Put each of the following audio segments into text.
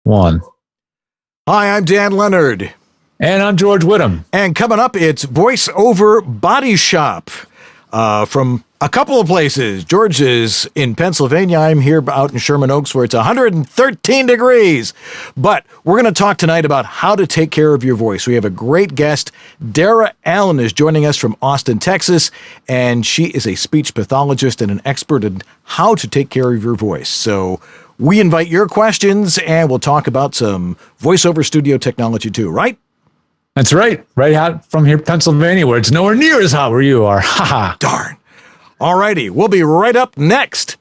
one. Hi, I'm Dan Leonard. And I'm George Whittam. And coming up, it's Voiceover Body Shop from a couple of places. George is in Pennsylvania. I'm here out in Sherman Oaks where it's 113 degrees. But we're going to talk tonight about how to take care of your voice. We have a great guest. Dara Allen is joining us from Austin, Texas, and she is a speech pathologist and an expert in how to take care of your voice. So we invite your questions, and we'll talk about some voiceover studio technology too, right? That's right. Right out from here, Pennsylvania, where it's nowhere near as hot where you are. Ha ha. Darn. All righty. We'll be right up next.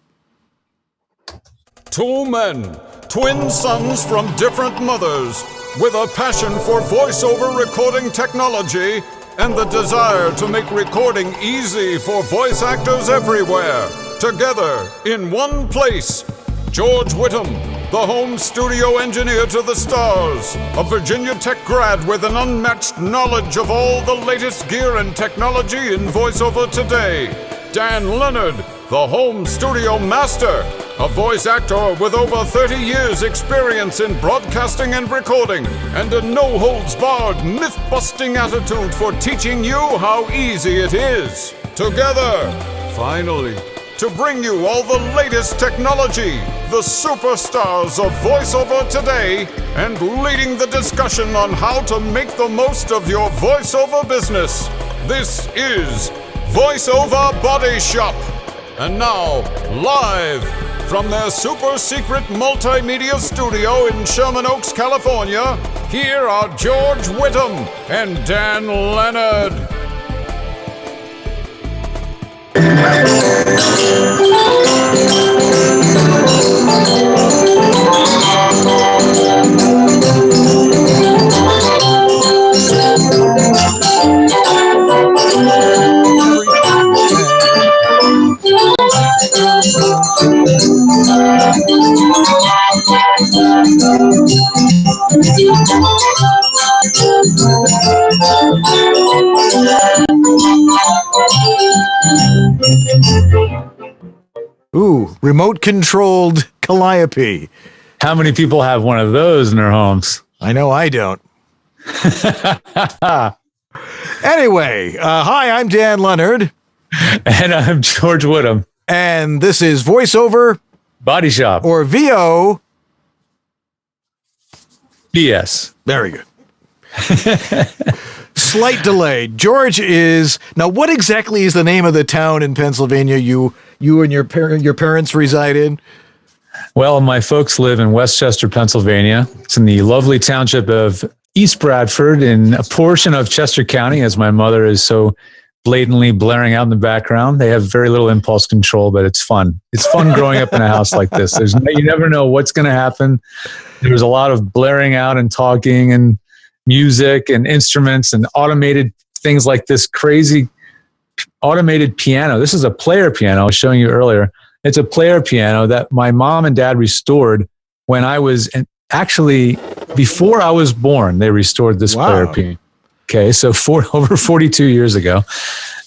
Two men, twin sons from different mothers, with a passion for voiceover recording technology and the desire to make recording easy for voice actors everywhere. Together in one place. George Whittam, the home studio engineer to the stars, a Virginia Tech grad with an unmatched knowledge of all the latest gear and technology in voiceover today. Dan Leonard, the home studio master, a voice actor with over 30 years experience in broadcasting and recording, and a no-holds-barred, myth-busting attitude for teaching you how easy it is. Together, finally, to bring you all the latest technology, the superstars of voiceover today, and leading the discussion on how to make the most of your voiceover business. This is Voiceover Body Shop. And now, live from their super secret multimedia studio in Sherman Oaks, California, here are George Whittam and Dan Leonard. Ooh, remote-controlled calliope. How many people have one of those in their homes? I know I don't. Anyway, hi, I'm Dan Leonard. And I'm George Whittam. And this is Voiceover Body Shop. Or VO. BS. Very good. Slight delay. George is... Now, what exactly is the name of the town in Pennsylvania you and your parents reside in? Well, my folks live in Westchester, Pennsylvania. It's in the lovely township of East Bradford in a portion of Chester County, as my mother is so blatantly blaring out in the background. They have very little impulse control, but it's fun. It's fun growing up in a house like this. You never know what's going to happen. There's a lot of blaring out and talking and music and instruments and automated things like this crazy automated piano. This is a player piano I was showing you earlier. It's a player piano that my mom and dad restored when I was, actually before I was born, they restored this player piano. Okay, so over 42 years ago.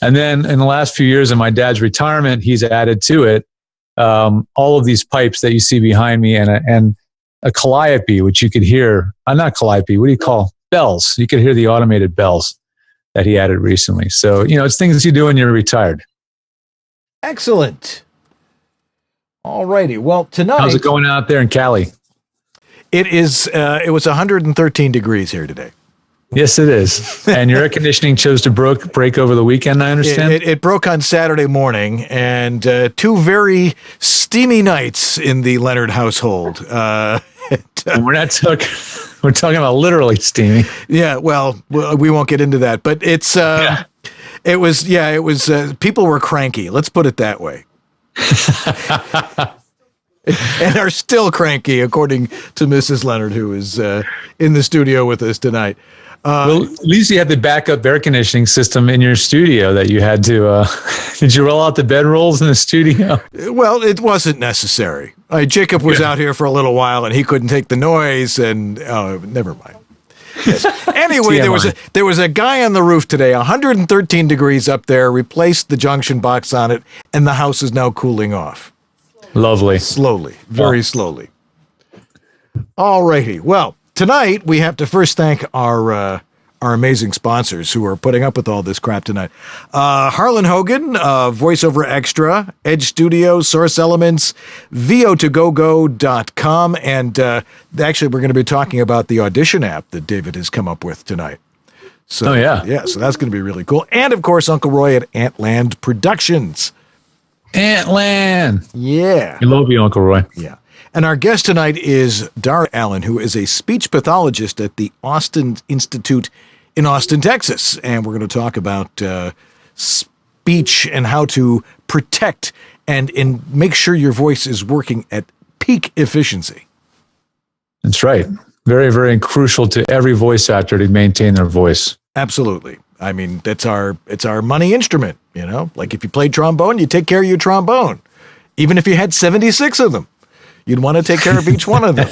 And then in the last few years of my dad's retirement, he's added to it all of these pipes that you see behind me and a calliope, which you could hear. Not calliope, what do you call? Bells. You could hear the automated bells that he added recently. So, it's things you do when you're retired. Excellent. All righty. Well, tonight... How's it going out there in Cali? It was 113 degrees here today. Yes, it is. And your air conditioning chose to break over the weekend, I understand? It broke on Saturday morning, and two very steamy nights in the Leonard household. We're talking about literally steamy. Yeah, well, we won't get into that, but it was people were cranky. Let's put it that way. And are still cranky, according to Mrs. Leonard, who is in the studio with us tonight. Well, at least you had the backup air conditioning system in your studio that you had to... did you roll out the bedrolls in the studio? Well, it wasn't necessary. Jacob was out here for a little while, and he couldn't take the noise, and... Oh, never mind. Yes. Anyway, there was a guy on the roof today, 113 degrees up there, replaced the junction box on it, and the house is now cooling off. Lovely. Slowly. Very slowly. All righty. Well, tonight we have to first thank our amazing sponsors who are putting up with all this crap tonight. Harlan Hogan, VoiceOver Extra, Edge Studio, Source Elements, vo2gogo.com, and actually we're going to be talking about the audition app that David has come up with tonight. So, yeah, so that's going to be really cool. And, of course, Uncle Roy at Antland Productions. Antland! Yeah. We love you, Uncle Roy. Yeah. And our guest tonight is Dara Allen, who is a speech pathologist at the Austin Institute in Austin, Texas. And we're going to talk about speech and how to protect and make sure your voice is working at peak efficiency. That's right. Very, very crucial to every voice actor to maintain their voice. Absolutely. I mean, it's our money instrument, you know? Like if you play trombone, you take care of your trombone. Even if you had 76 of them, you'd want to take care of each one of them.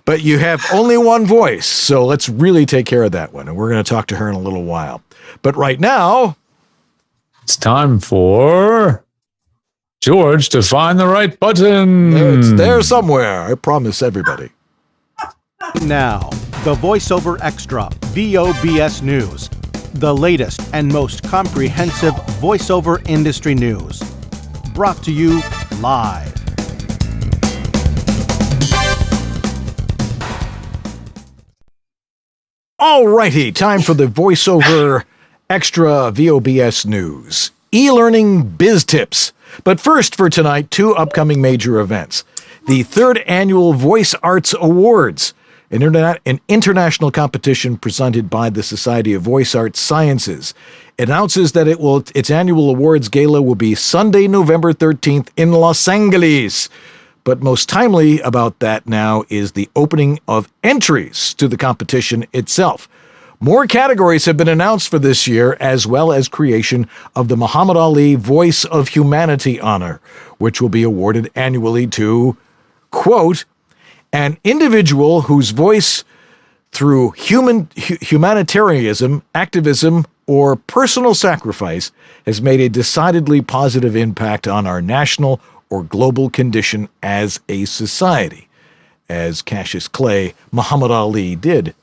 But you have only one voice, so let's really take care of that one. And we're going to talk to her in a little while. But right now, it's time for George to find the right button. It's there somewhere, I promise everybody. Now, the VoiceOver Extra VOBS News, the latest and most comprehensive voiceover industry news. Brought to you live. All righty, time for the VoiceOver Extra VOBS News. E-learning biz tips. But first for tonight, two upcoming major events. The third annual Voice Arts Awards, an international competition presented by the Society of Voice Arts Sciences, announces that its annual awards gala will be Sunday, November 13th in Los Angeles. But most timely about that now is the opening of entries to the competition itself. More categories have been announced for this year, as well as creation of the Muhammad Ali Voice of Humanity Honor, which will be awarded annually to, quote, an individual whose voice through humanitarianism, activism, or personal sacrifice has made a decidedly positive impact on our national or global condition as a society, as Cassius Clay, Muhammad Ali did.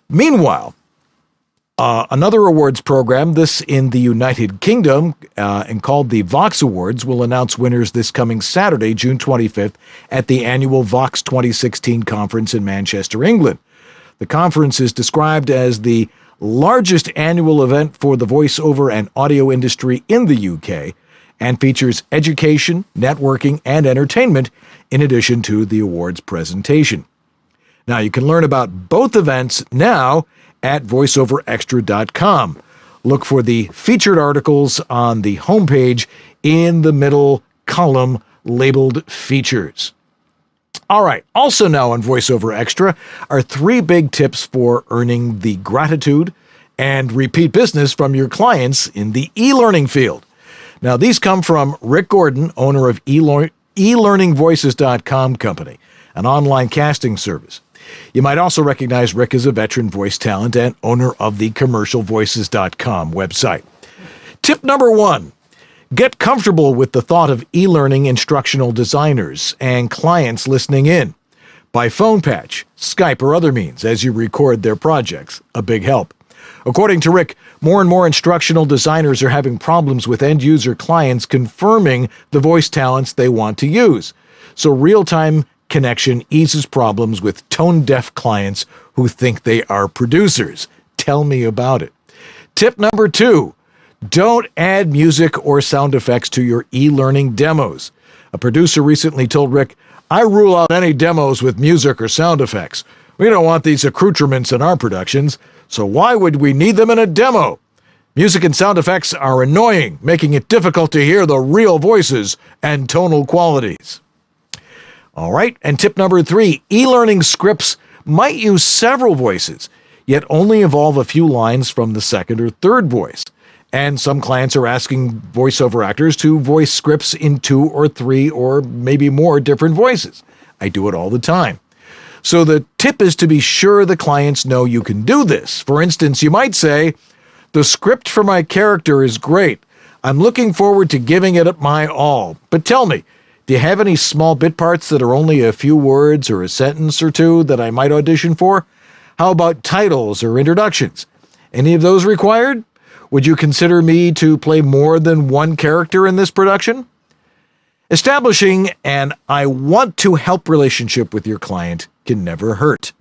Meanwhile, another awards program, this in the United Kingdom, and called the Vox Awards, will announce winners this coming Saturday, June 25th, at the annual Vox 2016 conference in Manchester, England. The conference is described as the largest annual event for the voiceover and audio industry in the UK, and features education, networking, and entertainment, in addition to the awards presentation. Now, you can learn about both events now at voiceoverextra.com. Look for the featured articles on the homepage in the middle column labeled Features. All right, also now on VoiceOver Extra are 3 big tips for earning the gratitude and repeat business from your clients in the e-learning field. Now, these come from Rick Gordon, owner of eLearningVoices.com company, an online casting service. You might also recognize Rick as a veteran voice talent and owner of the CommercialVoices.com website. Tip number 1, get comfortable with the thought of e-learning instructional designers and clients listening in by phone patch, Skype, or other means as you record their projects. A big help. According to Rick, more and more instructional designers are having problems with end-user clients confirming the voice talents they want to use. So real-time connection eases problems with tone-deaf clients who think they are producers. Tell me about it. Tip number 2, don't add music or sound effects to your e-learning demos. A producer recently told Rick, I rule out any demos with music or sound effects. We don't want these accoutrements in our productions, so why would we need them in a demo? Music and sound effects are annoying, making it difficult to hear the real voices and tonal qualities. All right, and tip number 3, e-learning scripts might use several voices, yet only involve a few lines from the second or third voice. And some clients are asking voiceover actors to voice scripts in 2 or 3 or maybe more different voices. I do it all the time. So the tip is to be sure the clients know you can do this. For instance, you might say, the script for my character is great. I'm looking forward to giving it my all. But tell me, Do you have any small bit parts that are only a few words or a sentence or two that I might audition for? How about titles or introductions? Any of those required? Would you consider me to play more than one character in this production? Establishing an I want to help relationship with your client can never hurt.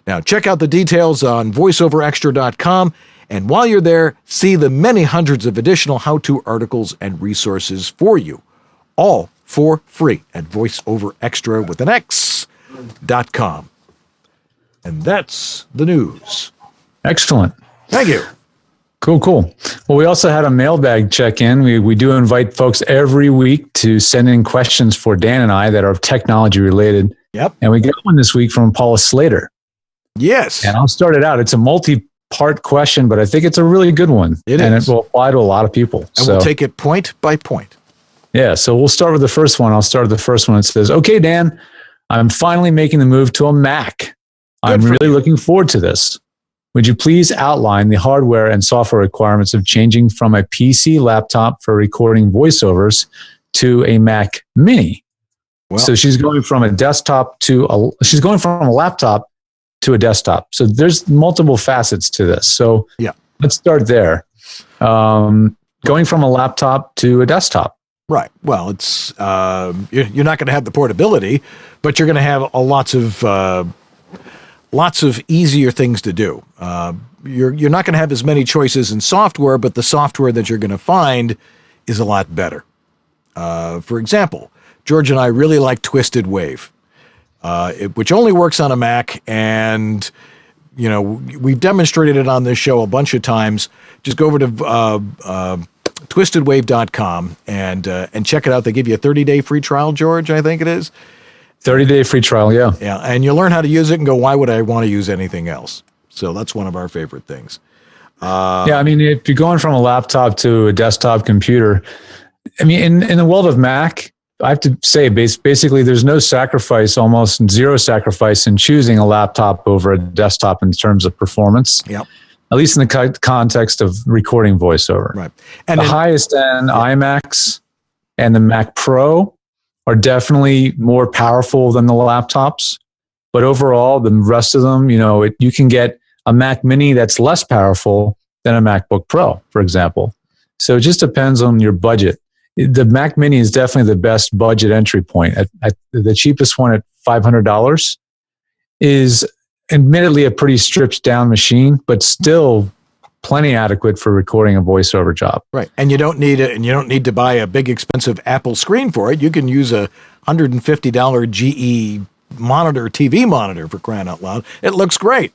Now, check out the details on voiceoverextra.com, and while you're there, see the many hundreds of additional how-to articles and resources for you, all for free at voiceoverextra.com. And that's the news. Excellent. Thank you. Cool. Well, we also had a mailbag check-in. We do invite folks every week to send in questions for Dan and I that are technology related. Yep. And we got one this week from Paula Slater. Yes. And I'll start it out. It's a multi-part question, but I think it's a really good one. It and is. it will apply to a lot of people. And we'll take it point by point. Yeah. So we'll start with the first one. I'll start with the first one. It says, okay, Dan, I'm finally making the move to a Mac. I'm really looking forward to this. Would you please outline the hardware and software requirements of changing from a PC laptop for recording voiceovers to a Mac Mini? Well, so she's going from a laptop to a desktop. So there's multiple facets to this. So let's start there. Going from a laptop to a desktop. Right. Well, it's you're not going to have the portability, but you're going to have lots of easier things to do. You're not going to have as many choices in software, but the software that you're going to find is a lot better. For example, George and I really like Twisted Wave, which only works on a Mac, and we've demonstrated it on this show a bunch of times. Just go over to twistedwave.com and check it out. They give you a 30-day free trial, George, I think it is. 30-day free trial, yeah. Yeah, and you learn how to use it and go, why would I want to use anything else? So that's one of our favorite things. I mean, if you're going from a laptop to a desktop computer, I mean, in the world of Mac, I have to say, basically, there's no sacrifice, almost zero sacrifice in choosing a laptop over a desktop in terms of performance. Yep. At least in the context of recording voiceover. Right. And the highest end iMacs and the Mac Pro are definitely more powerful than the laptops. But overall, the rest of them, you can get a Mac Mini that's less powerful than a MacBook Pro, for example. So it just depends on your budget. The Mac Mini is definitely the best budget entry point. At the cheapest one at $500 is admittedly a pretty stripped down machine, but still plenty adequate for recording a voiceover job. Right. And you don't need it, and you don't need to buy a big expensive Apple screen for it. You can use a $150 GE TV monitor, for crying out loud. It looks great.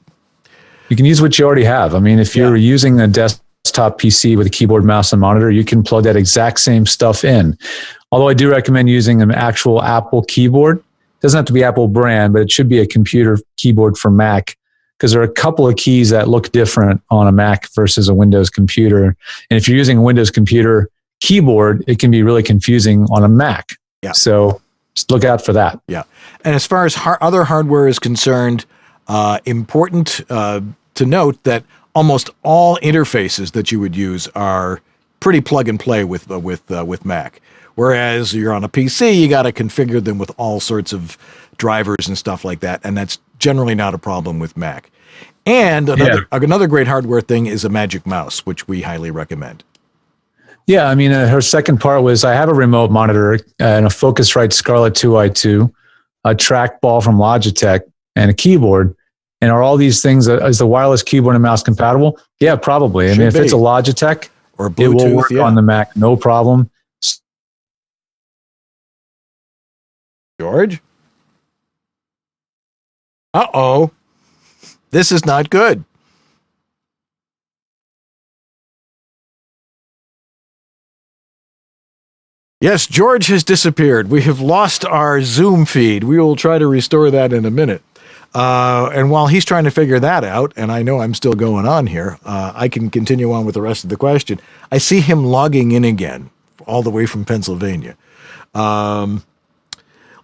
You can use what you already have. I mean, if you're using a desktop PC with a keyboard, mouse, and monitor, you can plug that exact same stuff in. Although I do recommend using an actual Apple keyboard. It doesn't have to be Apple brand, but it should be a computer keyboard for Mac, because there are a couple of keys that look different on a Mac versus a Windows computer. And if you're using a Windows computer keyboard, it can be really confusing on a Mac. Yeah. So just look out for that. Yeah. And as far as other hardware is concerned, important to note that almost all interfaces that you would use are pretty plug and play with Mac. Whereas you're on a PC, you got to configure them with all sorts of drivers and stuff like that, and that's generally not a problem with Mac. And another great hardware thing is a Magic Mouse, which we highly recommend. Yeah, I mean, her second part was I have a remote monitor and a Focusrite Scarlett 2i2, a trackball from Logitech, and a keyboard. And are all these things, is the wireless keyboard and mouse compatible? Yeah, probably. I mean, if it's a Logitech, or Bluetooth, it will work on the Mac, no problem. George? Uh-oh. This is not good. Yes, George has disappeared. We have lost our Zoom feed. We will try to restore that in a minute. And while he's trying to figure that out, and I know I'm still going on here, I can continue on with the rest of the question. I see him logging in again, all the way from Pennsylvania.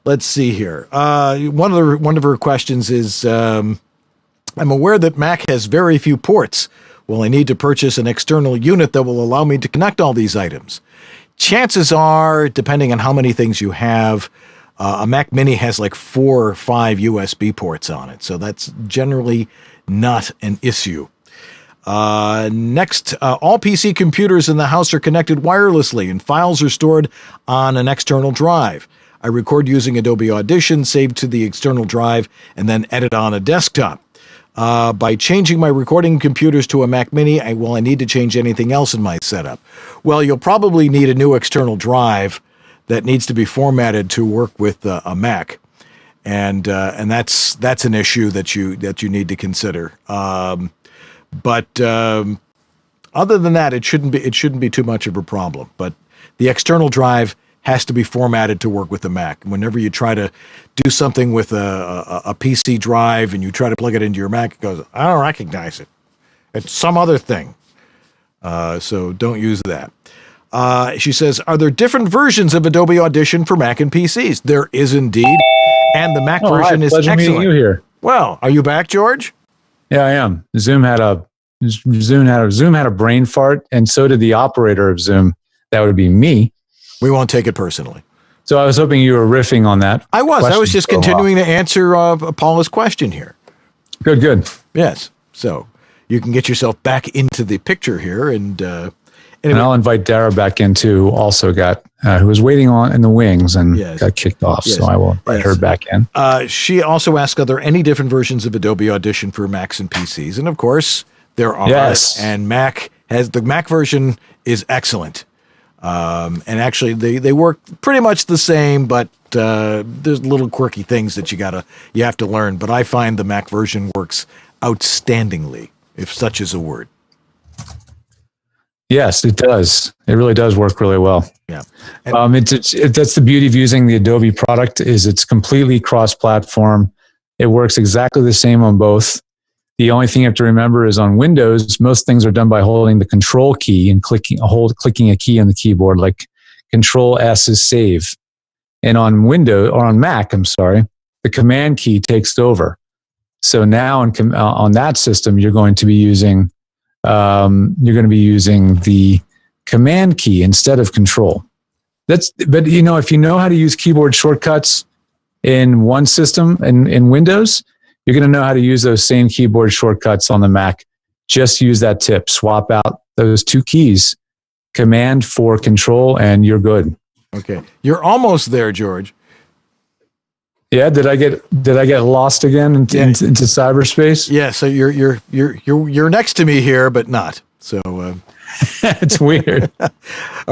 Let's see here. One of her questions is, I'm aware that Mac has very few ports. Will I need to purchase an external unit that will allow me to connect all these items? chances are, depending on how many things you have, a Mac Mini has like 4 or 5 USB ports on it. So that's generally not an issue. Next, all PC computers in the house are connected wirelessly and files are stored on an external drive. I record using Adobe Audition, save to the external drive, and then edit on a desktop. By changing my recording computers to a Mac Mini, I need to change anything else in my setup. Well, you'll probably need a new external drive that needs to be formatted to work with a Mac, and that's an issue that you need to consider. But other than that, it shouldn't be too much of a problem. But the external drive has to be formatted to work with the Mac. Whenever you try to do something with a PC drive and you try to plug it into your Mac, it goes, I don't recognize it. It's some other thing. So don't use that. She says, are there different versions of Adobe Audition for Mac and PCs? There is indeed. And the Mac version is pleasure excellent. Meeting you here. Well, are you back, George? Yeah, I am. Zoom had a brain fart, and so did the operator of Zoom. That would be me. We won't take it personally. So I was hoping you were riffing on that. I was just continuing to answer Paula's question here. Good. Yes. So you can get yourself back into the picture here, and anyway. And I'll invite Dara back in too. Also who was waiting in the wings and got kicked off. Yes. So I will invite her back in. She also asked, are there any different versions of Adobe Audition for Macs and PCs? And of course there are. Yes. And the Mac version is excellent. And actually they work pretty much the same, but there's little quirky things that you have to learn. But I find the Mac version works outstandingly, if such is a word. Yes, it does. It really does work really well. Yeah. That's the beauty of using the Adobe product is it's completely cross-platform. It works exactly the same on both. The only thing you have to remember is on Windows, most things are done by holding the Control key and clicking a key on the keyboard, like Control S is save. And on Mac, the Command key takes over. So now on that system, you're going to be using the Command key instead of Control. But if you know how to use keyboard shortcuts in one system in Windows, you're going to know how to use those same keyboard shortcuts on the Mac. Just use that tip. Swap out those 2 keys, Command for Control, and you're good. Okay, you're almost there, George. Yeah, did I get lost again into cyberspace? Yeah, so you're next to me here, but not. So it's weird. All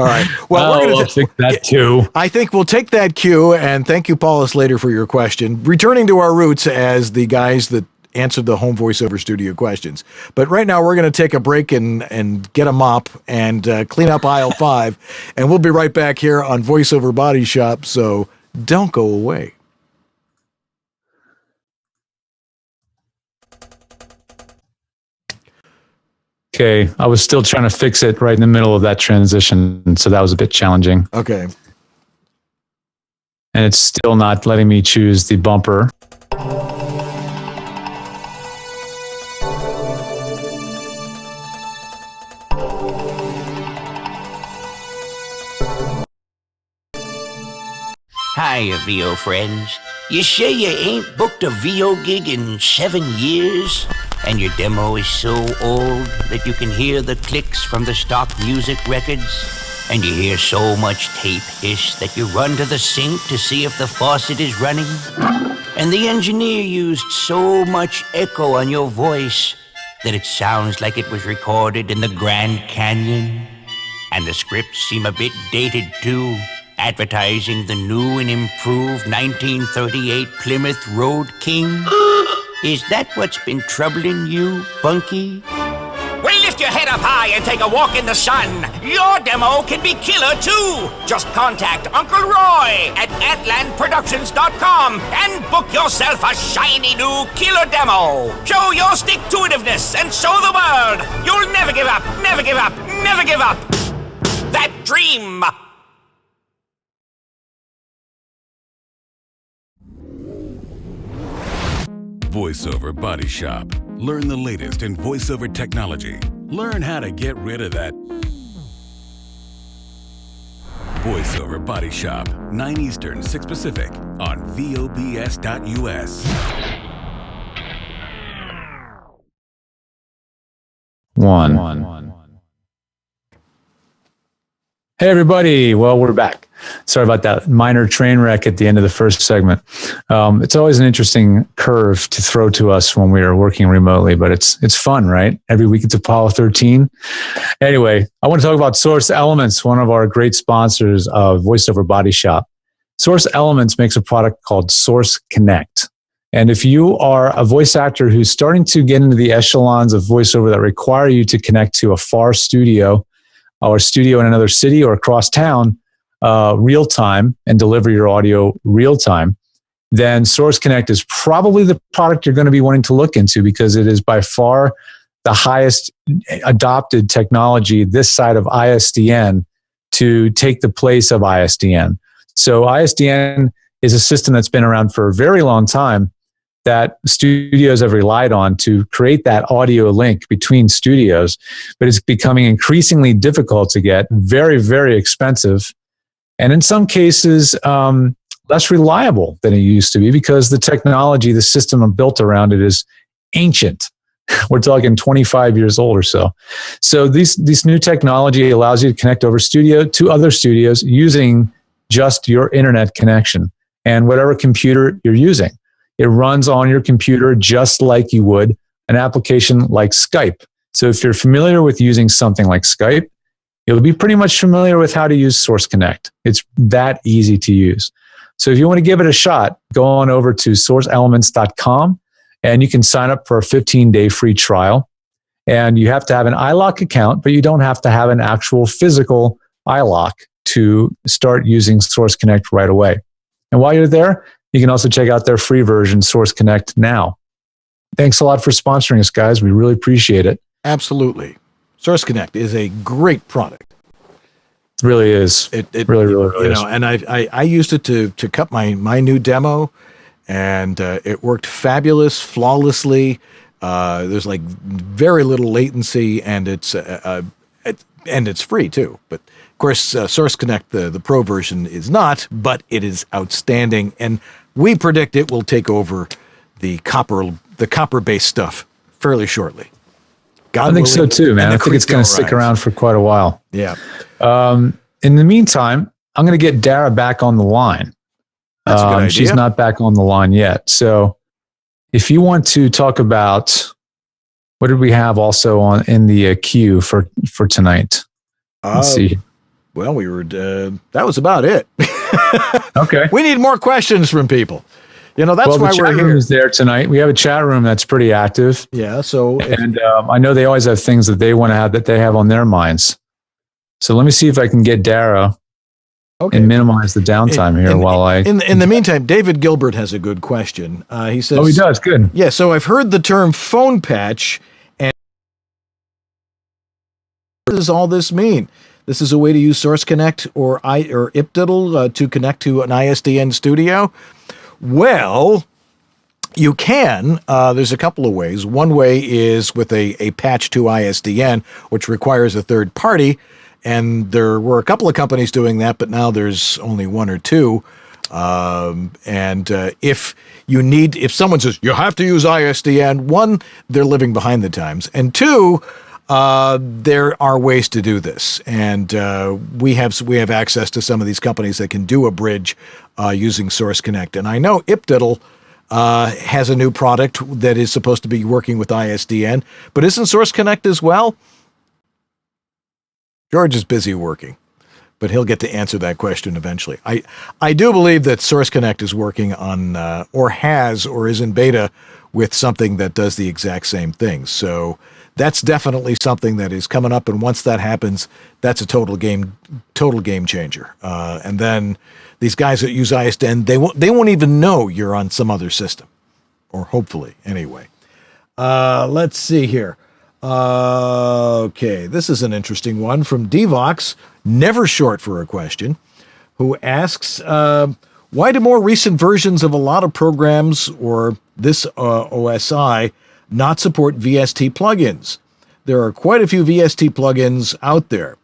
right. Well, we're going to take that cue. I think we'll take that cue, and thank you, Paula Slater, for your question. Returning to our roots as the guys that answered the home voiceover studio questions. But right now, we're going to take a break and get a mop and clean up aisle 5, and we'll be right back here on VoiceOver Body Shop. So don't go away. Okay, I was still trying to fix it right in the middle of that transition, so that was a bit challenging. Okay. And it's still not letting me choose the bumper. Hiya, VO friends. You sure you ain't booked a VO gig in 7 years? And your demo is so old that you can hear the clicks from the stock music records? And you hear so much tape hiss that you run to the sink to see if the faucet is running? And the engineer used so much echo on your voice that it sounds like it was recorded in the Grand Canyon? And the scripts seem a bit dated too, advertising the new and improved 1938 Plymouth Road King? Is that what's been troubling you, Bunky? Well, lift your head up high and take a walk in the sun. Your demo can be killer, too. Just contact Uncle Roy at AtlandProductions.com and book yourself a shiny new killer demo. Show your stick-to-itiveness and show the world you'll never give up, never give up, never give up. That dream. VoiceOver Body Shop. Learn the latest in voiceover technology. Learn how to get rid of that VoiceOver Body Shop, 9 Eastern, 6 Pacific, on VOBS.us. One. Hey, everybody. Well, we're back. Sorry about that minor train wreck at the end of the first segment. It's always an interesting curve to throw to us when we are working remotely, but it's fun, right? Every week it's Apollo 13. Anyway, I want to talk about Source Elements, one of our great sponsors of VoiceOver Body Shop. Source Elements makes a product called Source Connect. And if you are a voice actor who's starting to get into the echelons of voiceover that require you to connect to a far studio or a studio in another city or across town real time and deliver your audio real time, then Source Connect is probably the product you're going to be wanting to look into because it is by far the highest adopted technology this side of ISDN to take the place of ISDN. So ISDN is a system that's been around for a very long time that studios have relied on to create that audio link between studios, but it's becoming increasingly difficult to get, very, very expensive, and in some cases, less reliable than it used to be because the technology, the system built around it is ancient. We're talking 25 years old or so. So this new technology allows you to connect over studio to other studios using just your internet connection and whatever computer you're using. It runs on your computer just like you would an application like Skype. So if you're familiar with using something like Skype, you'll be pretty much familiar with how to use Source Connect. It's that easy to use. So if you want to give it a shot, go on over to sourceelements.com and you can sign up for a 15-day free trial. And you have to have an iLock account, but you don't have to have an actual physical iLock to start using Source Connect right away. And while you're there, you can also check out their free version, Source Connect Now. Thanks a lot for sponsoring us, guys. We really appreciate it. Absolutely. Source Connect is a great product. It really is. It really you is. know, and I used it to cut my new demo, and it worked fabulous, flawlessly. There's like very little latency, and it's free too. But of course, Source Connect, the Pro version, is not, but it is outstanding, and we predict it will take over the copper-based stuff fairly shortly. God I think willing, so too, man. I think it's going to creek stick don't rise. around for quite a while. Yeah. In the meantime, I'm going to get Dara back on the line. That's a good idea. She's not back on the line yet. So if you want to talk about, what did we have also in the queue for tonight? Let's see. Well, we were. That was about it. Okay. We need more questions from people. You know, that's why the we're chat here. room is there tonight. We have a chat room that's pretty active. Yeah. So, And I know they always have things that they want to have that they have on their minds. So let me see if I can get Dara and minimize the downtime here while I. In the meantime, David Gilbert has a good question. He says, Oh, he does. Good. Yeah. So I've heard the term phone patch, and what does all this mean? This is a way to use Source Connect or IPDIDL to connect to an ISDN studio. Well, you can. There's a couple of ways. One way is with a patch to ISDN, which requires a third party. And there were a couple of companies doing that, but now there's only one or two. If someone says you have to use ISDN, one, they're living behind the times. And two, there are ways to do this. And we have access to some of these companies that can do a bridge using Source Connect. And I know IPDIDL has a new product that is supposed to be working with ISDN, but isn't Source Connect as well? George is busy working, but he'll get to answer that question eventually. I do believe that Source Connect is working on, or is in beta with something that does the exact same thing. So that's definitely something that is coming up. And once that happens, that's a total game changer. And then these guys that use ISDN, they won't even know you're on some other system, or hopefully anyway. Let's see here. Okay, this is an interesting one from Devox, never short for a question, who asks, why do more recent versions of a lot of programs or this OSI not support VST plugins? There are quite a few VST plugins out there.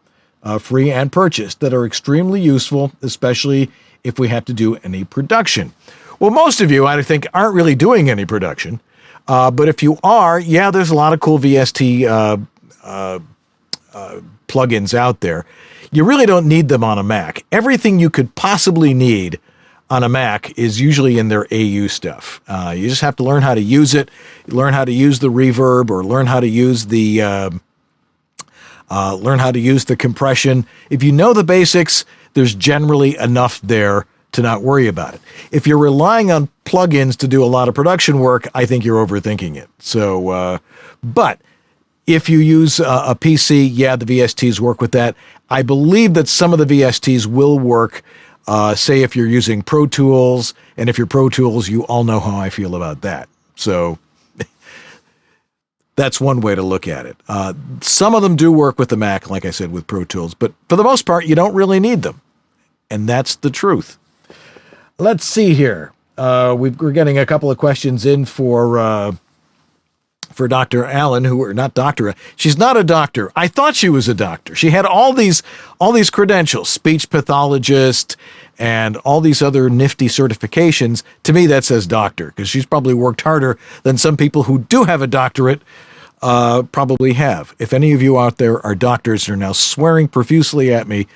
free and purchased, that are extremely useful, especially if we have to do any production. Well, most of you, I think, aren't really doing any production. But if you are, yeah, there's a lot of cool VST plugins out there. You really don't need them on a Mac. Everything you could possibly need on a Mac is usually in their AU stuff. You just have to learn how to use it, learn how to use the reverb, or learn how to use the compression. If you know the basics, there's generally enough there to not worry about it. If you're relying on plugins to do a lot of production work, I think you're overthinking it. So, but if you use a PC, yeah, the VSTs work with that. I believe that some of the VSTs will work, say if you're using Pro Tools, and if you're Pro Tools, you all know how I feel about that. So that's one way to look at it. Some of them do work with the Mac, like I said, with Pro Tools, but for the most part, you don't really need them. And that's the truth. Let's see here. We're getting a couple of questions in for Dr. Allen, who are not doctor. She's not a doctor. I thought she was a doctor. She had all these credentials, speech pathologist, and all these other nifty certifications. To me, that says doctor, because she's probably worked harder than some people who do have a doctorate probably have. If any of you out there are doctors and are now swearing profusely at me,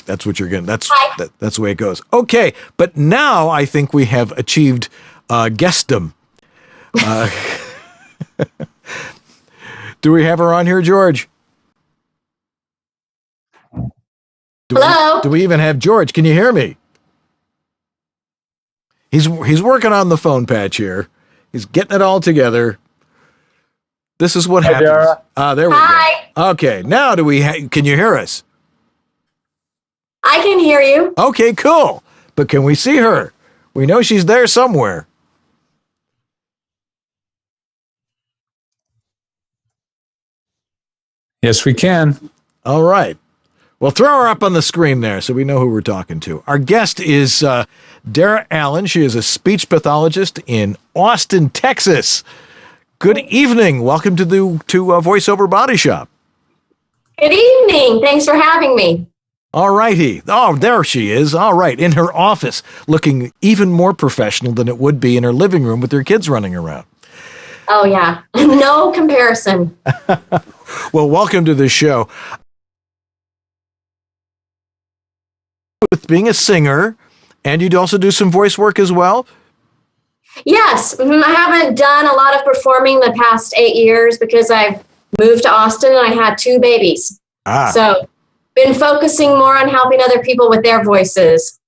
that's what you're getting. That's the way it goes. Okay, but now I think we have achieved guestdom. Do we have her on here, George? Hello? Do we even have George? Can you hear me? He's working on the phone patch here. He's getting it all together. This is what happens. Dara. There we Hi. go. Okay, now can you hear us? I can hear you. Okay, cool. But can we see her? We know she's there somewhere. Yes, we can. All right. Well, throw her up on the screen there so we know who we're talking to. Our guest is Dara Allen. She is a speech pathologist in Austin, Texas. Good evening. Welcome to VoiceOver Body Shop. Good evening. Thanks for having me. All righty. Oh, there she is. All right. In her office, looking even more professional than it would be in her living room with her kids running around. Oh, yeah. No comparison. Well, welcome to the show. With being a singer, and you'd also do some voice work as well? Yes. I haven't done a lot of performing the past 8 years because I've moved to Austin and I had 2 babies. So been focusing more on helping other people with their voices.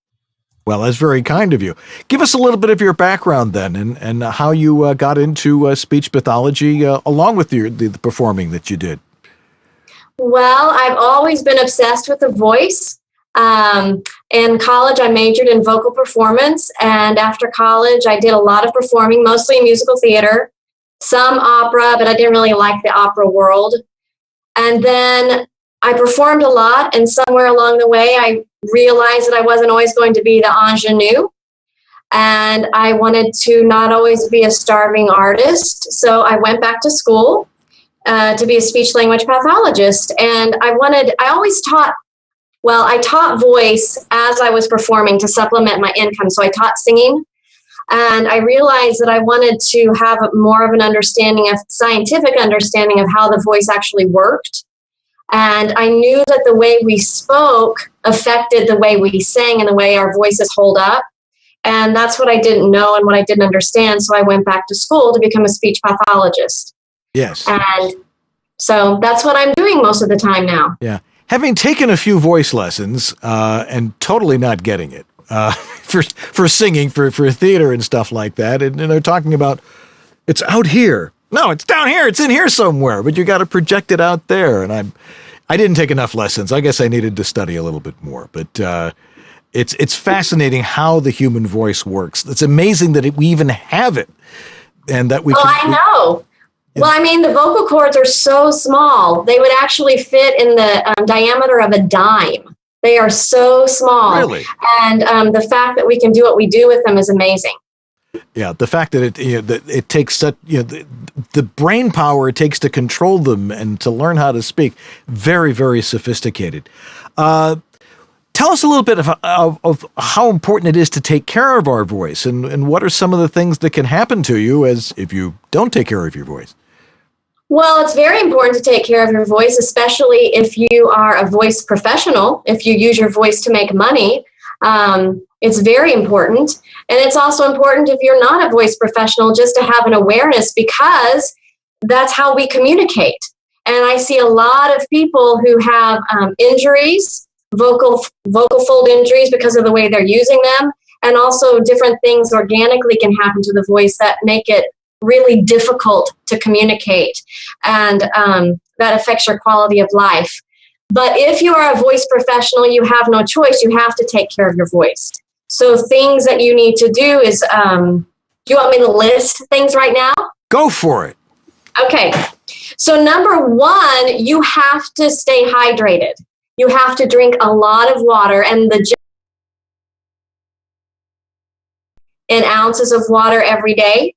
Well, that's very kind of you. Give us a little bit of your background then, and how you got into speech pathology along with the performing that you did. Well, I've always been obsessed with the voice. In college, I majored in vocal performance, and after college, I did a lot of performing, mostly in musical theater, some opera, but I didn't really like the opera world. And then I performed a lot, and somewhere along the way, I realized that I wasn't always going to be the ingenue, and I wanted to not always be a starving artist. So I went back to school to be a speech language pathologist, and I taught voice as I was performing to supplement my income. So I taught singing, and I realized that I wanted to have more of an scientific understanding of how the voice actually worked. And I knew that the way we spoke affected the way we sang and the way our voices hold up. And that's what I didn't know and what I didn't understand. So I went back to school to become a speech pathologist. Yes. And so that's what I'm doing most of the time now. Yeah. Having taken a few voice lessons and totally not getting it for singing, for theater and stuff like that. And they're talking about it's out here. No, it's down here. It's in here somewhere, but you got to project it out there. And I didn't take enough lessons. I guess I needed to study a little bit more. But it's fascinating how the human voice works. It's amazing that we even have it, and that we. Oh, I know. Well, I mean, the vocal cords are so small; they would actually fit in the diameter of a dime. They are so small. Really? And the fact that we can do what we do with them is amazing. Yeah, the fact that it takes such, the brain power it takes to control them and to learn how to speak, very, very sophisticated. Tell us a little bit of how important it is to take care of our voice, and what are some of the things that can happen to you as if you don't take care of your voice. Well, it's very important to take care of your voice, especially if you are a voice professional, if you use your voice to make money. It's very important. And it's also important if you're not a voice professional, just to have an awareness, because that's how we communicate. And I see a lot of people who have injuries, vocal fold injuries, because of the way they're using them. And also different things organically can happen to the voice that make it really difficult to communicate. And that affects your quality of life. But if you are a voice professional, you have no choice. You have to take care of your voice. So things that you need to do is, do you want me to list things right now? Go for it. Okay. So number one, you have to stay hydrated. You have to drink a lot of water, and in ounces of water every day.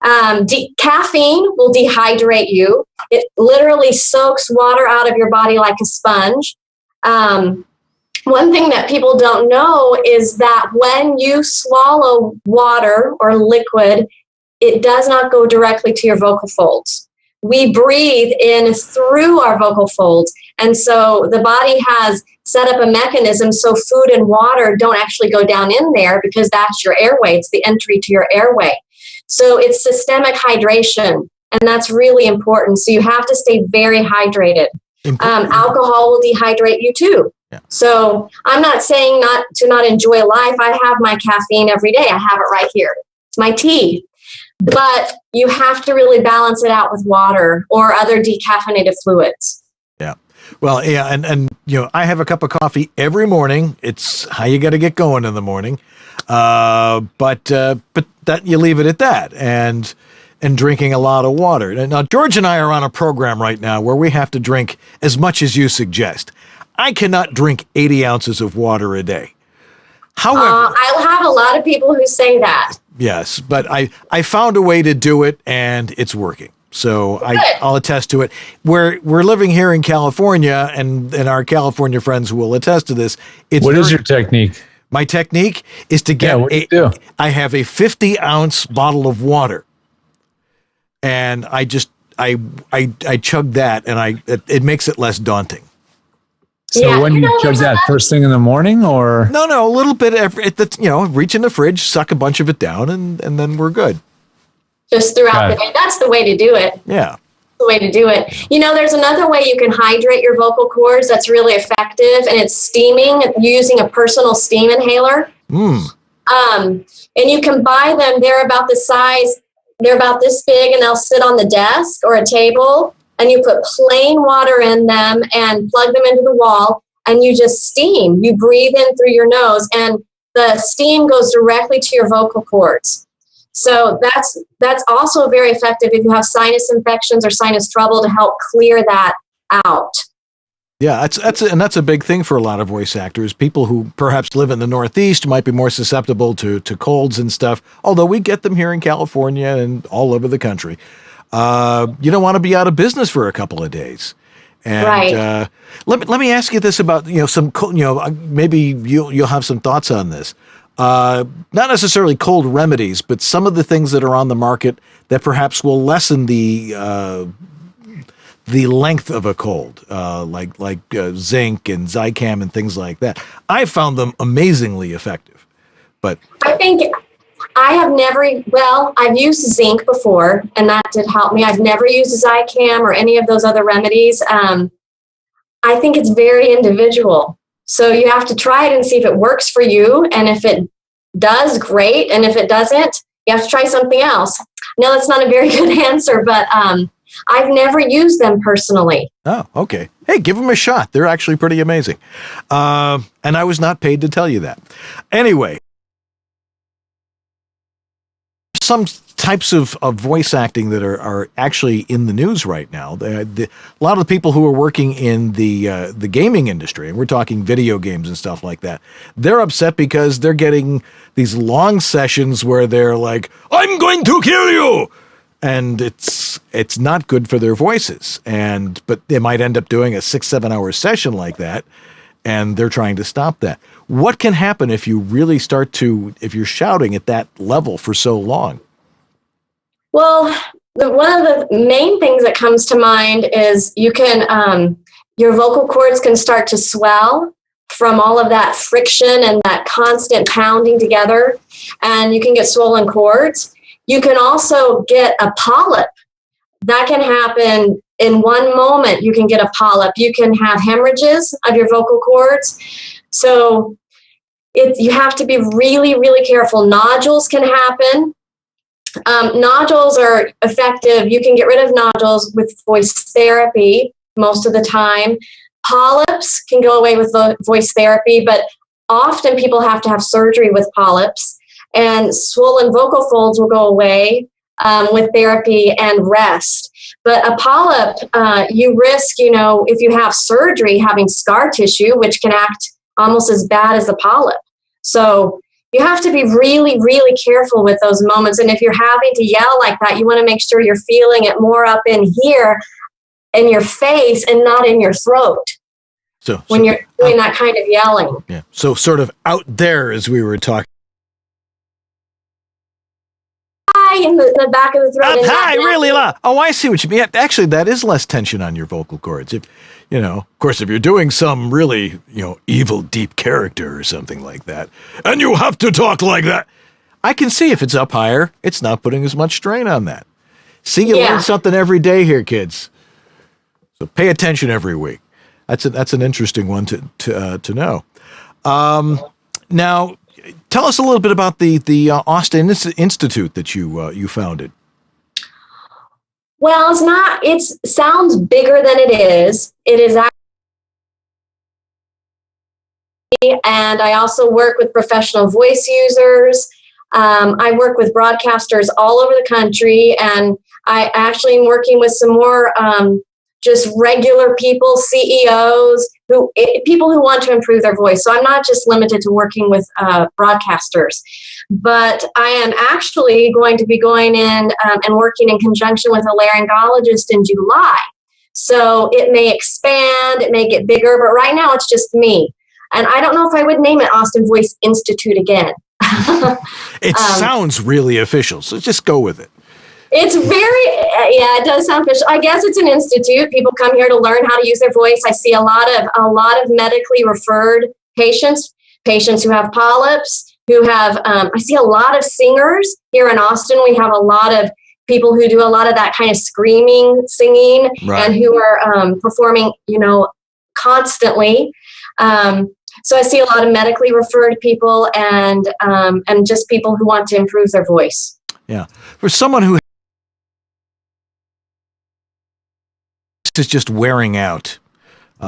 Caffeine will dehydrate you. It literally soaks water out of your body like a sponge. One thing that people don't know is that when you swallow water or liquid, it does not go directly to your vocal folds. We breathe in through our vocal folds. And so the body has set up a mechanism so food and water don't actually go down in there, because that's your airway. It's the entry to your airway. So it's systemic hydration, and that's really important. So you have to stay very hydrated. Alcohol will dehydrate you too. Yeah. So I'm not saying not to enjoy life. I have my caffeine every day. I have it right here. It's my tea. But you have to really balance it out with water or other decaffeinated fluids. Yeah. Well, yeah, and I have a cup of coffee every morning. It's how you got to get going in the morning. But that you leave it at that, and drinking a lot of water. Now, George and I are on a program right now where we have to drink as much as you suggest. I cannot drink 80 ounces of water a day. However, I'll have a lot of people who say that. Yes, but I found a way to do it, and it's working. So I'll attest to it. We're living here in California, and our California friends will attest to this. What is your technique? My technique is to get what do you do? I have a 50-ounce bottle of water, and I chug that, and it makes it less daunting. So when you chug that first thing in the morning, or no, a little bit. Reach in the fridge, suck a bunch of it down, and then we're good. Just throughout the day. That's the way to do it. Yeah. The way to do it. There's another way you can hydrate your vocal cords that's really effective, and it's steaming, using a personal steam inhaler. And you can buy them. They're about the size, they're about this big, and they'll sit on the desk or a table, and you put plain water in them and plug them into the wall, and you just steam. You breathe in through your nose, and the steam goes directly to your vocal cords. So that's also very effective if you have sinus infections or sinus trouble, to help clear that out. Yeah, that's a big thing for a lot of voice actors. People who perhaps live in the Northeast might be more susceptible to colds and stuff, although we get them here in California and all over the country. You don't want to be out of business for a couple of days. And right. Let me ask you this about maybe you'll have some thoughts on this. Not necessarily cold remedies, but some of the things that are on the market that perhaps will lessen the length of a cold, like zinc and Zicam and things like that. I found them amazingly effective. But I think I've used zinc before, and that did help me. I've never used Zicam or any of those other remedies. I think it's very individual. So you have to try it and see if it works for you. And if it does, great. And if it doesn't, you have to try something else. No, that's not a very good answer, but I've never used them personally. Oh, okay. Hey, give them a shot. They're actually pretty amazing. And I was not paid to tell you that. Anyway, some types of voice acting that are actually in the news right now. A lot of the people who are working in the gaming industry, and we're talking video games and stuff like that, they're upset because they're getting these long sessions where they're like, "I'm going to kill you," and it's not good for their voices. But they might end up doing a 6-7 hour session like that, and they're trying to stop that. What can happen if you really if you're shouting at that level for so long? Well, one of the main things that comes to mind is you can, your vocal cords can start to swell from all of that friction and that constant pounding together, and you can get swollen cords. You can also get a polyp. That can happen in one moment. You can get a polyp. You can have hemorrhages of your vocal cords. So you have to be really, really careful. Nodules can happen. Nodules are effective. You can get rid of nodules with voice therapy most of the time. Polyps can go away with voice therapy, but often people have to have surgery with polyps. And swollen vocal folds will go away with therapy and rest. But a polyp, you risk, if you have surgery, having scar tissue, which can act almost as bad as the polyp. So you have to be really, really careful with those moments. And if you're having to yell like that, you want to make sure you're feeling it more up in here, in your face, and not in your throat. So when you're doing that kind of yelling. Yeah. So sort of out there, as we were talking. In the back of the throat. Up high, really loud. Oh, I see what you mean. Actually, that is less tension on your vocal cords. If, of course, if you're doing some really, evil, deep character or something like that, and you have to talk like that, I can see if it's up higher, it's not putting as much strain on that. See, you learn something every day here, kids. So pay attention every week. That's an interesting one to know. Now, tell us a little bit about the Austin Institute that you founded. Well, it's not. It sounds bigger than it is. It is actually, and I also work with professional voice users. I work with broadcasters all over the country, and I actually am working with some more just regular people, CEOs, people who want to improve their voice. So I'm not just limited to working with broadcasters, but I am actually going to be going in and working in conjunction with a laryngologist in July. So it may expand, it may get bigger, but right now it's just me. And I don't know if I would name it Austin Voice Institute again. It sounds really official, so just go with it. It's it does sound official. I guess it's an institute. People come here to learn how to use their voice. I see a lot of medically referred patients who have polyps, who have, I see a lot of singers here in Austin. We have a lot of people who do a lot of that kind of screaming, singing, right, and who are performing, constantly. So I see a lot of medically referred people and just people who want to improve their voice. Yeah. For someone who is just wearing out,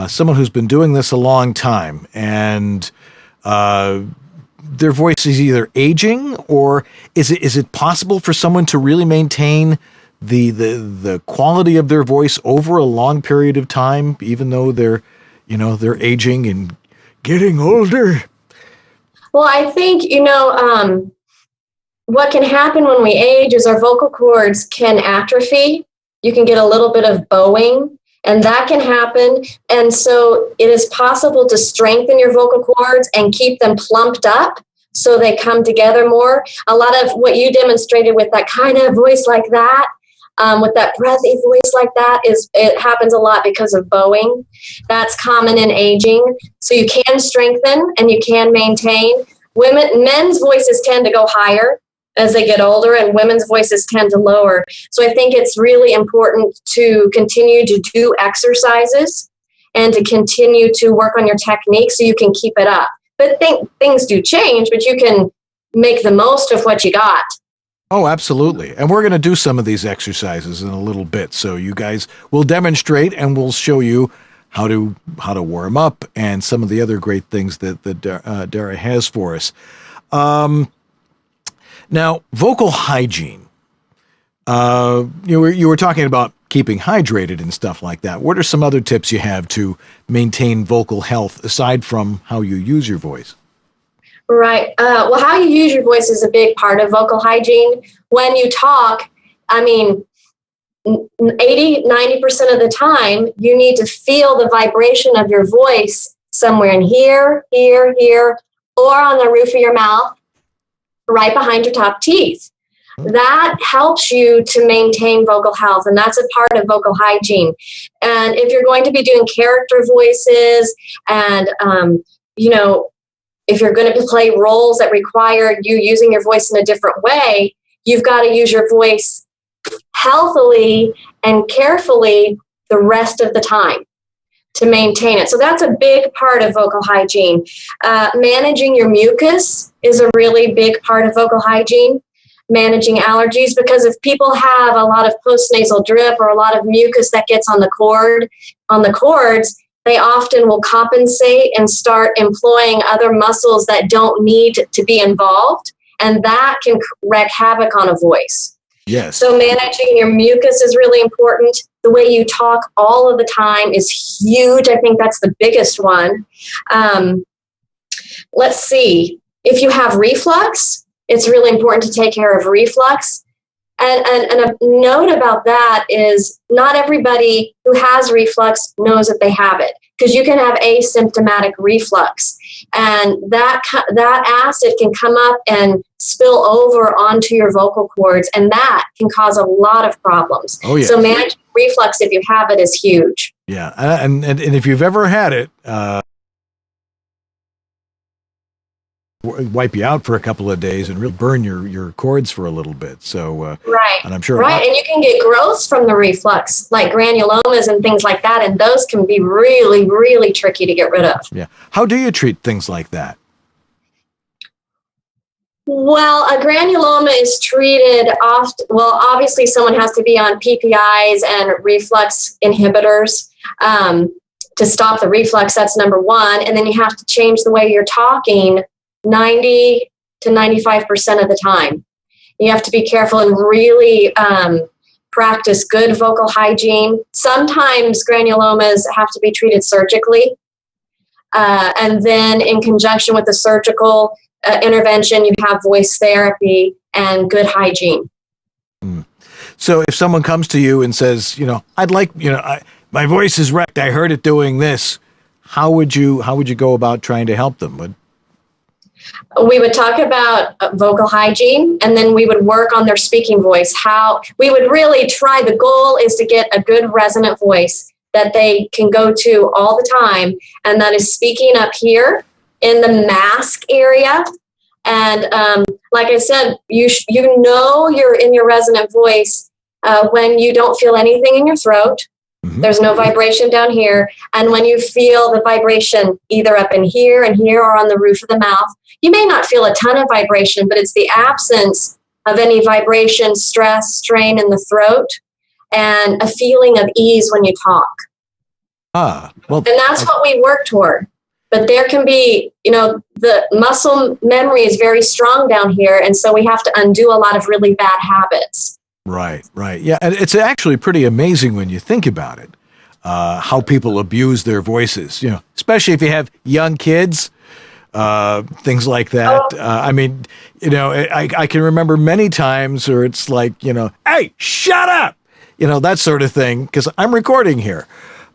someone who's been doing this a long time, and their voice is either aging, or is it possible for someone to really maintain the quality of their voice over a long period of time, even though they're aging and getting older? Well, I think, what can happen when we age is our vocal cords can atrophy. You can get a little bit of bowing, and that can happen. And so it is possible to strengthen your vocal cords and keep them plumped up so they come together more. A lot of what you demonstrated with that kind of voice like that, with that breathy voice like that, it happens a lot because of bowing. That's common in aging. So you can strengthen and you can maintain. Men's voices tend to go higher as they get older, and women's voices tend to lower. So I think it's really important to continue to do exercises and to continue to work on your technique so you can keep it up. But things do change, but you can make the most of what you got. Oh, absolutely. And we're going to do some of these exercises in a little bit. So you guys will demonstrate, and we'll show you how to warm up and some of the other great things that Dara has for us. Now, vocal hygiene. You were talking about keeping hydrated and stuff like that. What are some other tips you have to maintain vocal health aside from how you use your voice? Right. Well, how you use your voice is a big part of vocal hygiene. When you talk, 80, 90% of the time, you need to feel the vibration of your voice somewhere in here, or on the roof of your mouth, right behind your top teeth. That helps you to maintain vocal health, and that's a part of vocal hygiene. And if you're going to be doing character voices and, if you're going to play roles that require you using your voice in a different way, you've got to use your voice healthily and carefully the rest of the time to maintain it. So that's a big part of vocal hygiene. Managing your mucus is a really big part of vocal hygiene. Managing allergies, because if people have a lot of postnasal drip or a lot of mucus that gets on the cords, they often will compensate and start employing other muscles that don't need to be involved, and that can wreak havoc on a voice. Yes. So managing your mucus is really important. The way you talk all of the time is huge. I think that's the biggest one. Let's see. If you have reflux, it's really important to take care of reflux. And a note about that is not everybody who has reflux knows that they have it, because you can have asymptomatic reflux, and that acid can come up and spill over onto your vocal cords, and that can cause a lot of problems. Oh, yeah. So managing reflux, if you have it, is huge. Yeah, and if you've ever had it, wipe you out for a couple of days and really burn your cords for a little bit. So right, and I'm sure and you can get growths from the reflux, like granulomas and things like that, and those can be really, really tricky to get rid of. Yeah. How do you treat things like that? Well, a granuloma is treated often. Well, obviously, someone has to be on PPIs and reflux inhibitors to stop the reflux. That's number one, and then you have to change the way you're talking 90 to 95% of the time. You have to be careful and really practice good vocal hygiene. Sometimes granulomas have to be treated surgically. And then in conjunction with the surgical intervention, you have voice therapy and good hygiene. So if someone comes to you and says, I'd like, my voice is wrecked, I heard it doing this, how would you go about trying to help them? We would talk about vocal hygiene, and then we would work on their speaking voice. How we would really try. The goal is to get a good resonant voice that they can go to all the time, and that is speaking up here in the mask area. And like I said, you're in your resonant voice when you don't feel anything in your throat. Mm-hmm. There's no vibration down here. And when you feel the vibration either up in here and here or on the roof of the mouth, you may not feel a ton of vibration, but it's the absence of any vibration, stress, strain in the throat, and a feeling of ease when you talk. And that's what we work toward. But there can be, the muscle memory is very strong down here, and so we have to undo a lot of really bad habits. Right. Yeah, and it's actually pretty amazing when you think about it, how people abuse their voices, especially if you have young kids, things like that. I can remember many times where it's like, hey, shut up, that sort of thing, because I'm recording here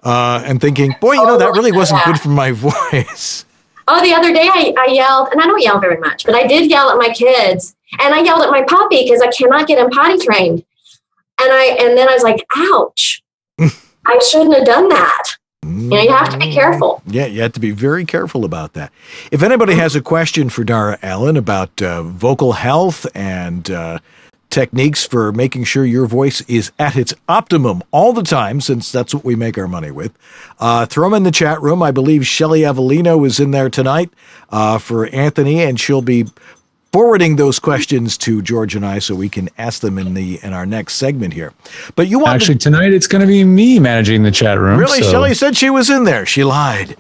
and thinking, boy, that really wasn't good for my voice. Oh, the other day I yelled, and I don't yell very much, but I did yell at my kids, and I yelled at my puppy because I cannot get him potty trained. And then I was like, ouch, I shouldn't have done that. You have to be careful. Yeah, you have to be very careful about that. If anybody has a question for Dara Allen about vocal health and techniques for making sure your voice is at its optimum all the time, since that's what we make our money with, throw them in the chat room. I believe Shelly Avellino is in there tonight for Anthony, and she'll be forwarding those questions to George and I so we can ask them in our next segment here. But you want tonight it's going to be me managing the chat room. Really? So. Shelly said she was in there. She lied.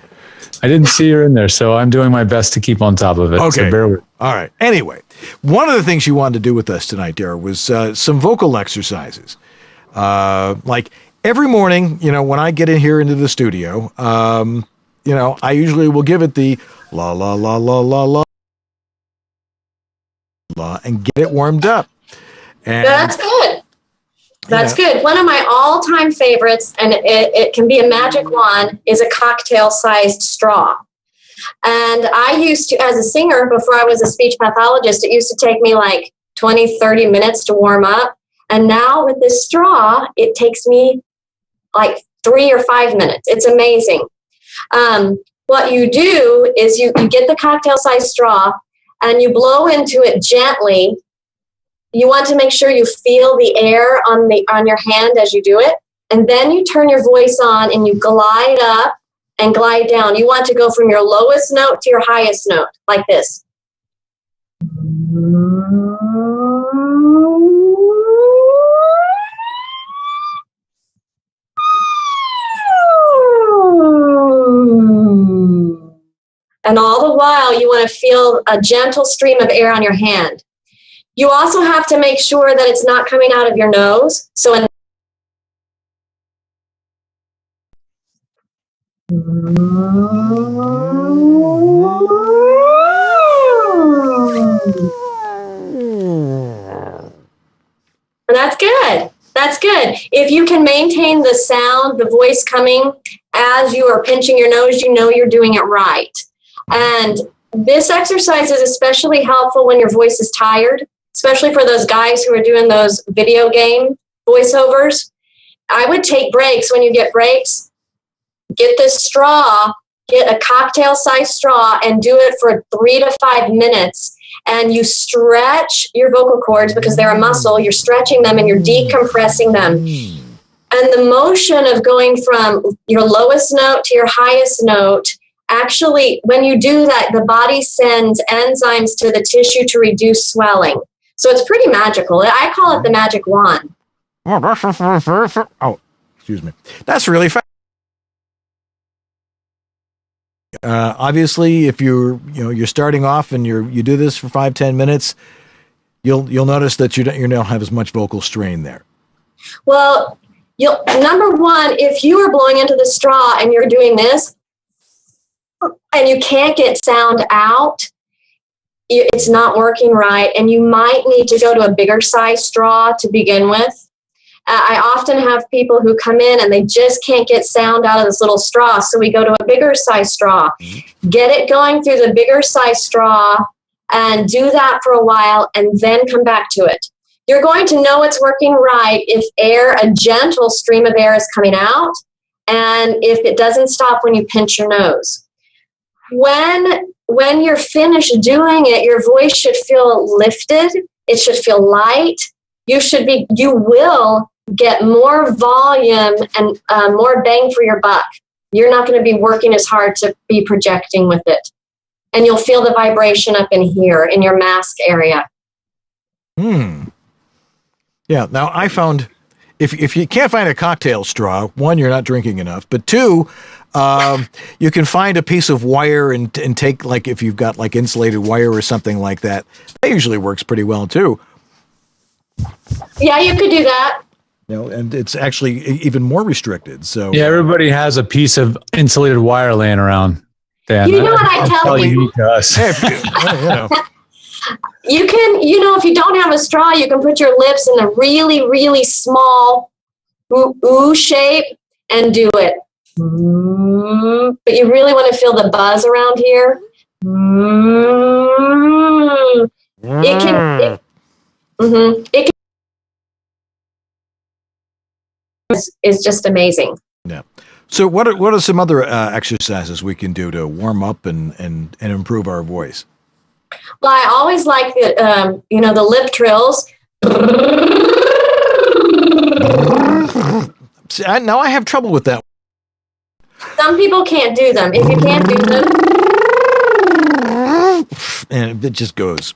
I didn't see her in there, so I'm doing my best to keep on top of it. Okay. So bear with. All right. Anyway, one of the things you wanted to do with us tonight, Dara, was some vocal exercises. Like every morning, when I get in here into the studio, I usually will give it the la la la la la la la and get it warmed up. And That's good. That's good. One of my all-time favorites, and it can be a magic wand, is a cocktail-sized straw. And I used to, as a singer, before I was a speech pathologist, it used to take me like 20, 30 minutes to warm up. And now with this straw, it takes me like 3 or 5 minutes. It's amazing. What you do is you get the cocktail-sized straw and you blow into it gently. You want to make sure you feel the air on your hand as you do it. And then you turn your voice on and you glide up and glide down. You want to go from your lowest note to your highest note, like this. And all the while, you want to feel a gentle stream of air on your hand. You also have to make sure that it's not coming out of your nose. So and that's good. That's good. If you can maintain the sound, the voice coming as you are pinching your nose, you know you're doing it right. And this exercise is especially helpful when your voice is tired, especially for those guys who are doing those video game voiceovers. I would take breaks. When you get breaks, get this straw, get a cocktail-sized straw, and do it for 3 to 5 minutes. And you stretch your vocal cords because they're a muscle. You're stretching them and you're decompressing them. And the motion of going from your lowest note to your highest note, actually, when you do that, the body sends enzymes to the tissue to reduce swelling. So it's pretty magical. I call it the magic wand. Oh, excuse me. That's really fast. Obviously, if you're starting off and you do this for 5-10 minutes, you'll notice that you don't have as much vocal strain there. Well, number one, if you are blowing into the straw and you're doing this and you can't get sound out, it's not working right, and you might need to go to a bigger size straw to begin with. I often have people who come in and they just can't get sound out of this little straw, so we go to a bigger size straw. Get it going through the bigger size straw and do that for a while and then come back to it. You're going to know it's working right if a gentle stream of air is coming out, and if it doesn't stop when you pinch your nose. When you're finished doing it, your voice should feel lifted. It should feel light. You will get more volume and more bang for your buck. You're not going to be working as hard to be projecting with it. And you'll feel the vibration up in here in your mask area. Yeah. Now, I found if you can't find a cocktail straw, one, you're not drinking enough, but two, you can find a piece of wire and take, like, if you've got like insulated wire or something like that, that usually works pretty well too. Yeah, you could do that. And it's actually even more restricted. So yeah, everybody has a piece of insulated wire laying around. Dan, you know what I tell you? Unique to us. You can, if you don't have a straw, you can put your lips in a really, really small ooh shape and do it. But you really want to feel the buzz around here. It is just amazing. Yeah. So what are some other exercises we can do to warm up and improve our voice? Well, I always like the lip trills. See, now I have trouble with that. Some people can't do them. If you can't do them, and it just goes.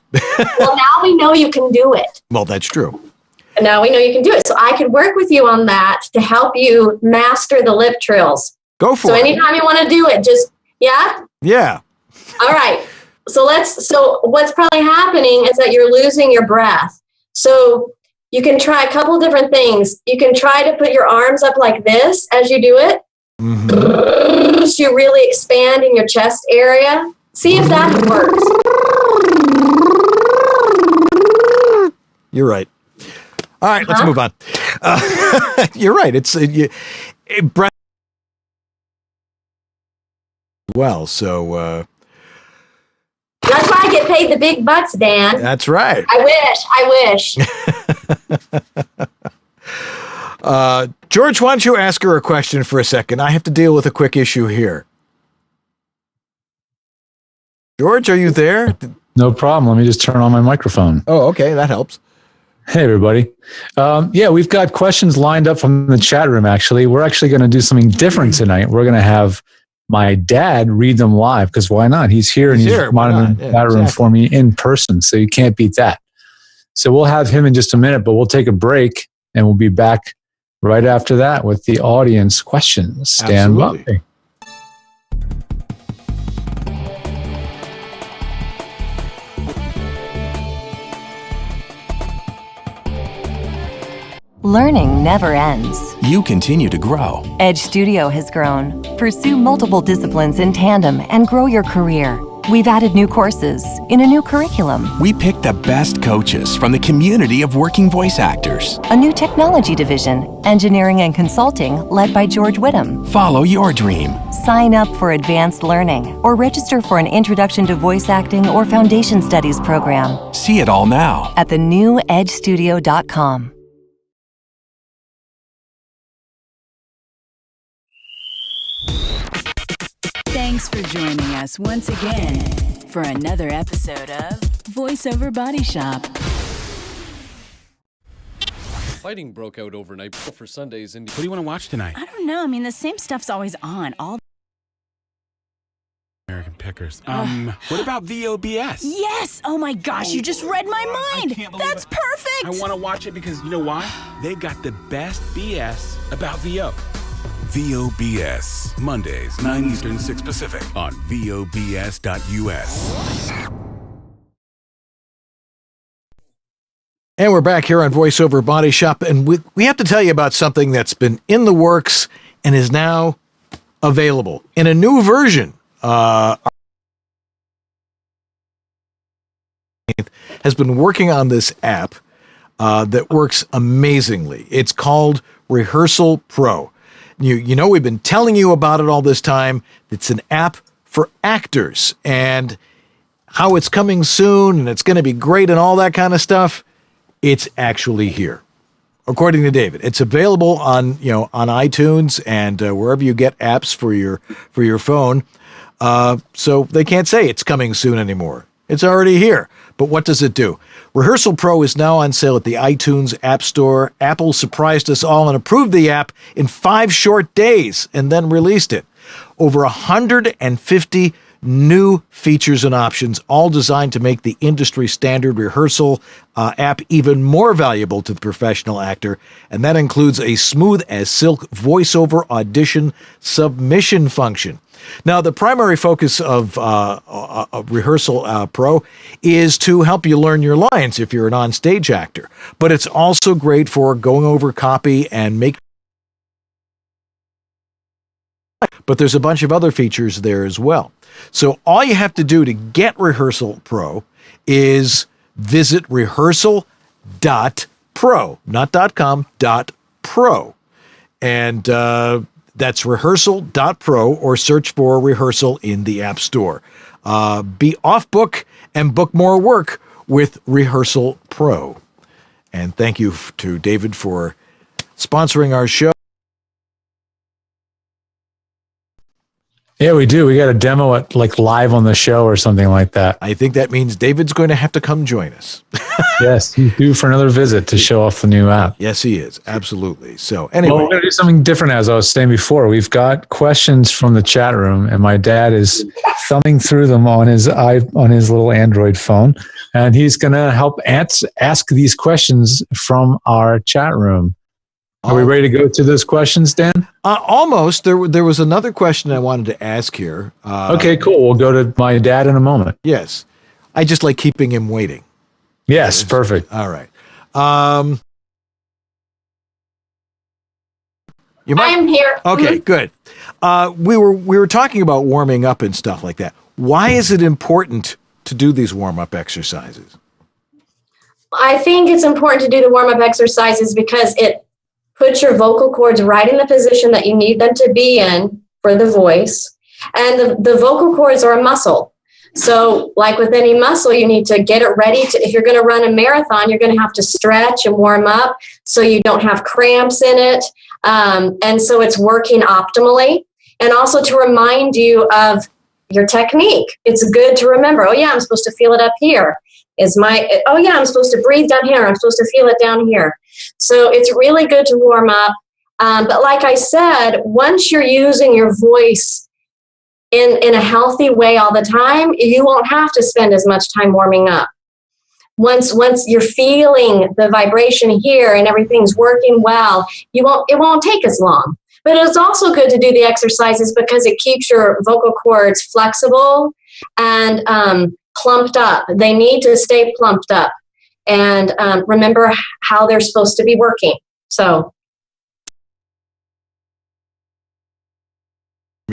Well, now we know you can do it. Well, that's true. And now we know you can do it. So I could work with you on that to help you master the lip trills. Go for it. So anytime you want to do it, just, yeah? Yeah. All right. So what's probably happening is that you're losing your breath. So you can try a couple different things. You can try to put your arms up like this as you do it. Mm-hmm. So you're really expanding your chest area. See if that works. You're right. All right, let's move on. You're right. It's breath. Well, so that's why I get paid the big bucks, Dan. That's right. I wish. George, why don't you ask her a question for a second? I have to deal with a quick issue here. George, are you there? No problem. Let me just turn on my microphone. Oh, okay. That helps. Hey, everybody. Yeah, we've got questions lined up from the chat room, actually. We're actually going to do something different tonight. We're going to have my dad read them live, because why not? He's here and he's monitoring the chat room for me in person, so you can't beat that. So we'll have him in just a minute, but we'll take a break and we'll be back right after that with the audience questions. Stand by. Learning never ends. You continue to grow. Edge Studio has grown. Pursue multiple disciplines in tandem and grow your career. We've added new courses in a new curriculum. We picked the best coaches from the community of working voice actors. A new technology division, engineering and consulting, led by George Whittam. Follow your dream. Sign up for advanced learning or register for an introduction to voice acting or foundation studies program. See it all now at thenewedgestudio.com. Thanks for joining us once again for another episode of VoiceOver Body Shop. Fighting broke out overnight for Sunday's What do you want to watch tonight? I don't know. I mean, the same stuff's always on. All American Pickers. What about VOBS? Yes! Oh my gosh, you just read my mind! That's perfect! I want to watch it because you know why? They've got the best BS about VO. VOBS, Mondays, 9 Eastern, 6 Pacific, on VOBS.us. And we're back here on VoiceOver Body Shop, and we have to tell you about something that's been in the works and is now available in a new version. Has been working on this app that works amazingly. It's called Rehearsal Pro. You know, we've been telling you about it all this time. It's an app for actors and how it's coming soon and it's going to be great and all that kind of stuff. It's actually here. According to David, it's available on iTunes and wherever you get apps for your phone. So they can't say it's coming soon anymore. It's already here. But what does it do? Rehearsal Pro is now on sale at the iTunes App Store. Apple surprised us all and approved the app in 5 short days and then released it. Over 150 new features and options, all designed to make the industry standard rehearsal app even more valuable to the professional actor. And that includes a smooth as silk voiceover audition submission function. Now, the primary focus of Rehearsal Pro is to help you learn your lines if you're an on-stage actor. But it's also great for going over copy and making. But there's a bunch of other features there as well. So all you have to do to get Rehearsal Pro is visit rehearsal.pro, not .com, .pro. And that's rehearsal.pro, or search for Rehearsal in the App Store. Be off book and book more work with Rehearsal Pro. And thank you to David for sponsoring our show. Yeah, we do. We got a demo it like live on the show or something like that. I think that means David's going to have to come join us. Yes, he's due for another visit to show off the new app. Yes, he is. Absolutely. So anyway. Well, we're going to do something different, as I was saying before. We've got questions from the chat room, and my dad is thumbing through them on his little Android phone, and he's going to help ask these questions from our chat room. Are we ready to go to those questions, Dan? Almost. There was another question I wanted to ask here. Okay, cool. We'll go to my dad in a moment. Yes. I just like keeping him waiting. Yes, perfect. All right. I am here. Okay, good. We were talking about warming up and stuff like that. Why is it important to do these warm-up exercises? I think it's important to do the warm-up exercises because it puts your vocal cords right in the position that you need them to be in for the voice. And the vocal cords are a muscle. So like with any muscle, you need to get it ready to, if you're going to run a marathon, you're going to have to stretch and warm up so you don't have cramps in it. And so it's working optimally. And also to remind you of your technique. It's good to remember, oh yeah, I'm supposed to feel it up here. Oh yeah, I'm supposed to breathe down here. I'm supposed to feel it down here. So it's really good to warm up. But like I said, once you're using your voice in a healthy way all the time, you won't have to spend as much time warming up. Once you're feeling the vibration here and everything's working well, it won't take as long. But it's also good to do the exercises because it keeps your vocal cords flexible and plumped up. They need to stay plumped up and remember how they're supposed to be working. So,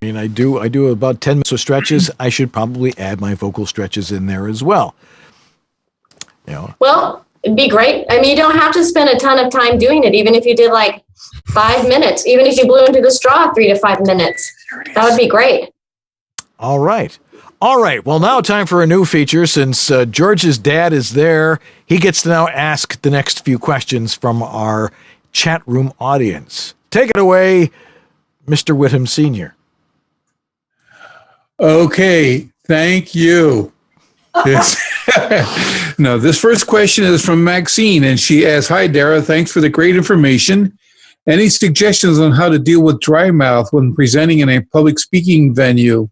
I mean, I do about 10 minutes of stretches. I should probably add my vocal stretches in there as well. You know. Well, it'd be great. I mean, you don't have to spend a ton of time doing it, even if you did like 5 minutes, even if you blew into the straw 3 to 5 minutes. That would be great. All right. Well, now time for a new feature. Since George's dad is there, he gets to now ask the next few questions from our chat room audience. Take it away, Mr. Whittam Sr. Okay, thank you. No, this first question is from Maxine, and she asks, "Hi, Dara. Thanks for the great information. Any suggestions on how to deal with dry mouth when presenting in a public speaking venue?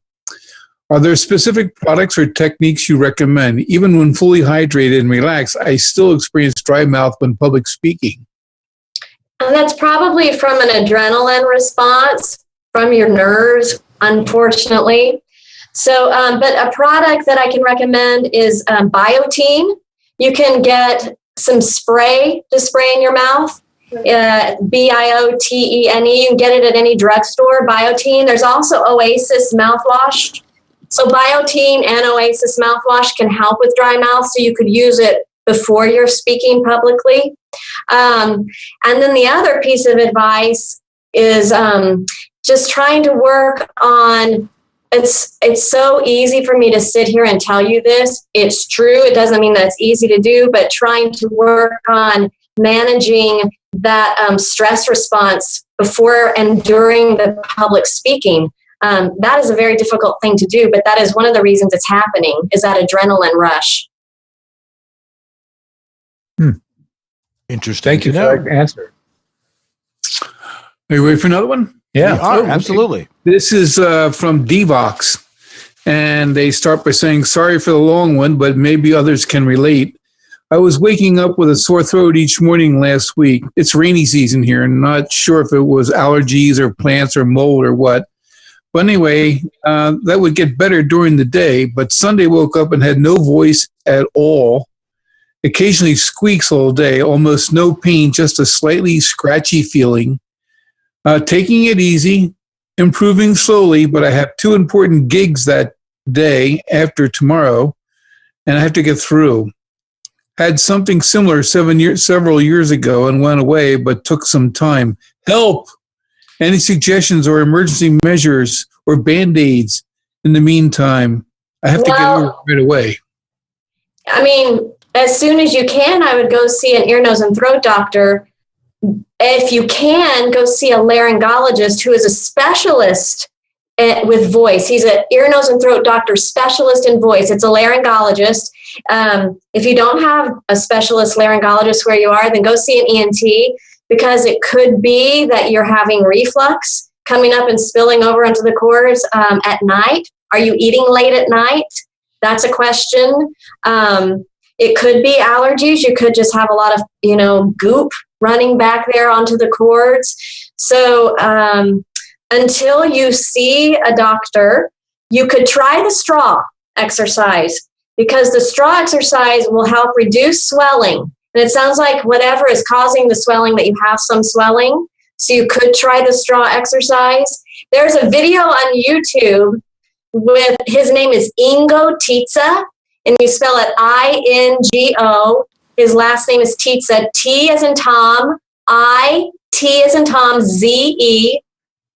Are there specific products or techniques you recommend? Even when fully hydrated and relaxed, I still experience dry mouth when public speaking." And that's probably from an adrenaline response from your nerves, unfortunately. So, but a product that I can recommend is Biotene. You can get some spray to spray in your mouth, Biotene. You can get it at any drugstore, Biotene. There's also Oasis mouthwash. So Biotene and Oasis mouthwash can help with dry mouth, so you could use it before you're speaking publicly. And then the other piece of advice is just trying to work on, it's so easy for me to sit here and tell you this. It's true. It doesn't mean that it's easy to do, but trying to work on managing that stress response before and during the public speaking. That is a very difficult thing to do, but that is one of the reasons it's happening, is that adrenaline rush. Interesting. Thank you for that answer. Are you ready for another one? Yeah. We are, absolutely. This is from Devox, and they start by saying, "Sorry for the long one, but maybe others can relate. I was waking up with a sore throat each morning last week. It's rainy season here, and not sure if it was allergies or plants or mold or what. But anyway, that would get better during the day, but Sunday woke up and had no voice at all. Occasionally squeaks all day, almost no pain, just a slightly scratchy feeling. Taking it easy, improving slowly, but I have 2 important gigs that day after tomorrow, and I have to get through. Had something similar several years ago and went away, but took some time. Help! Any suggestions or emergency measures or Band-Aids in the meantime? I have to get over it right away." I mean, as soon as you can, I would go see an ear, nose, and throat doctor. If you can, go see a laryngologist who is a specialist with voice. He's an ear, nose, and throat doctor specialist in voice. It's a laryngologist. If you don't have a specialist laryngologist where you are, then go see an ENT, because it could be that you're having reflux coming up and spilling over into the cords at night. Are you eating late at night? That's a question. It could be allergies. You could just have a lot of, goop running back there onto the cords. So until you see a doctor, you could try the straw exercise, because the straw exercise will help reduce swelling. And it sounds like whatever is causing the swelling, that you have some swelling. So you could try the straw exercise. There's a video on YouTube with, his name is Ingo Tietze, and you spell it I-N-G-O. His last name is Tietze, T as in Tom, I-T as in Tom, Z-E.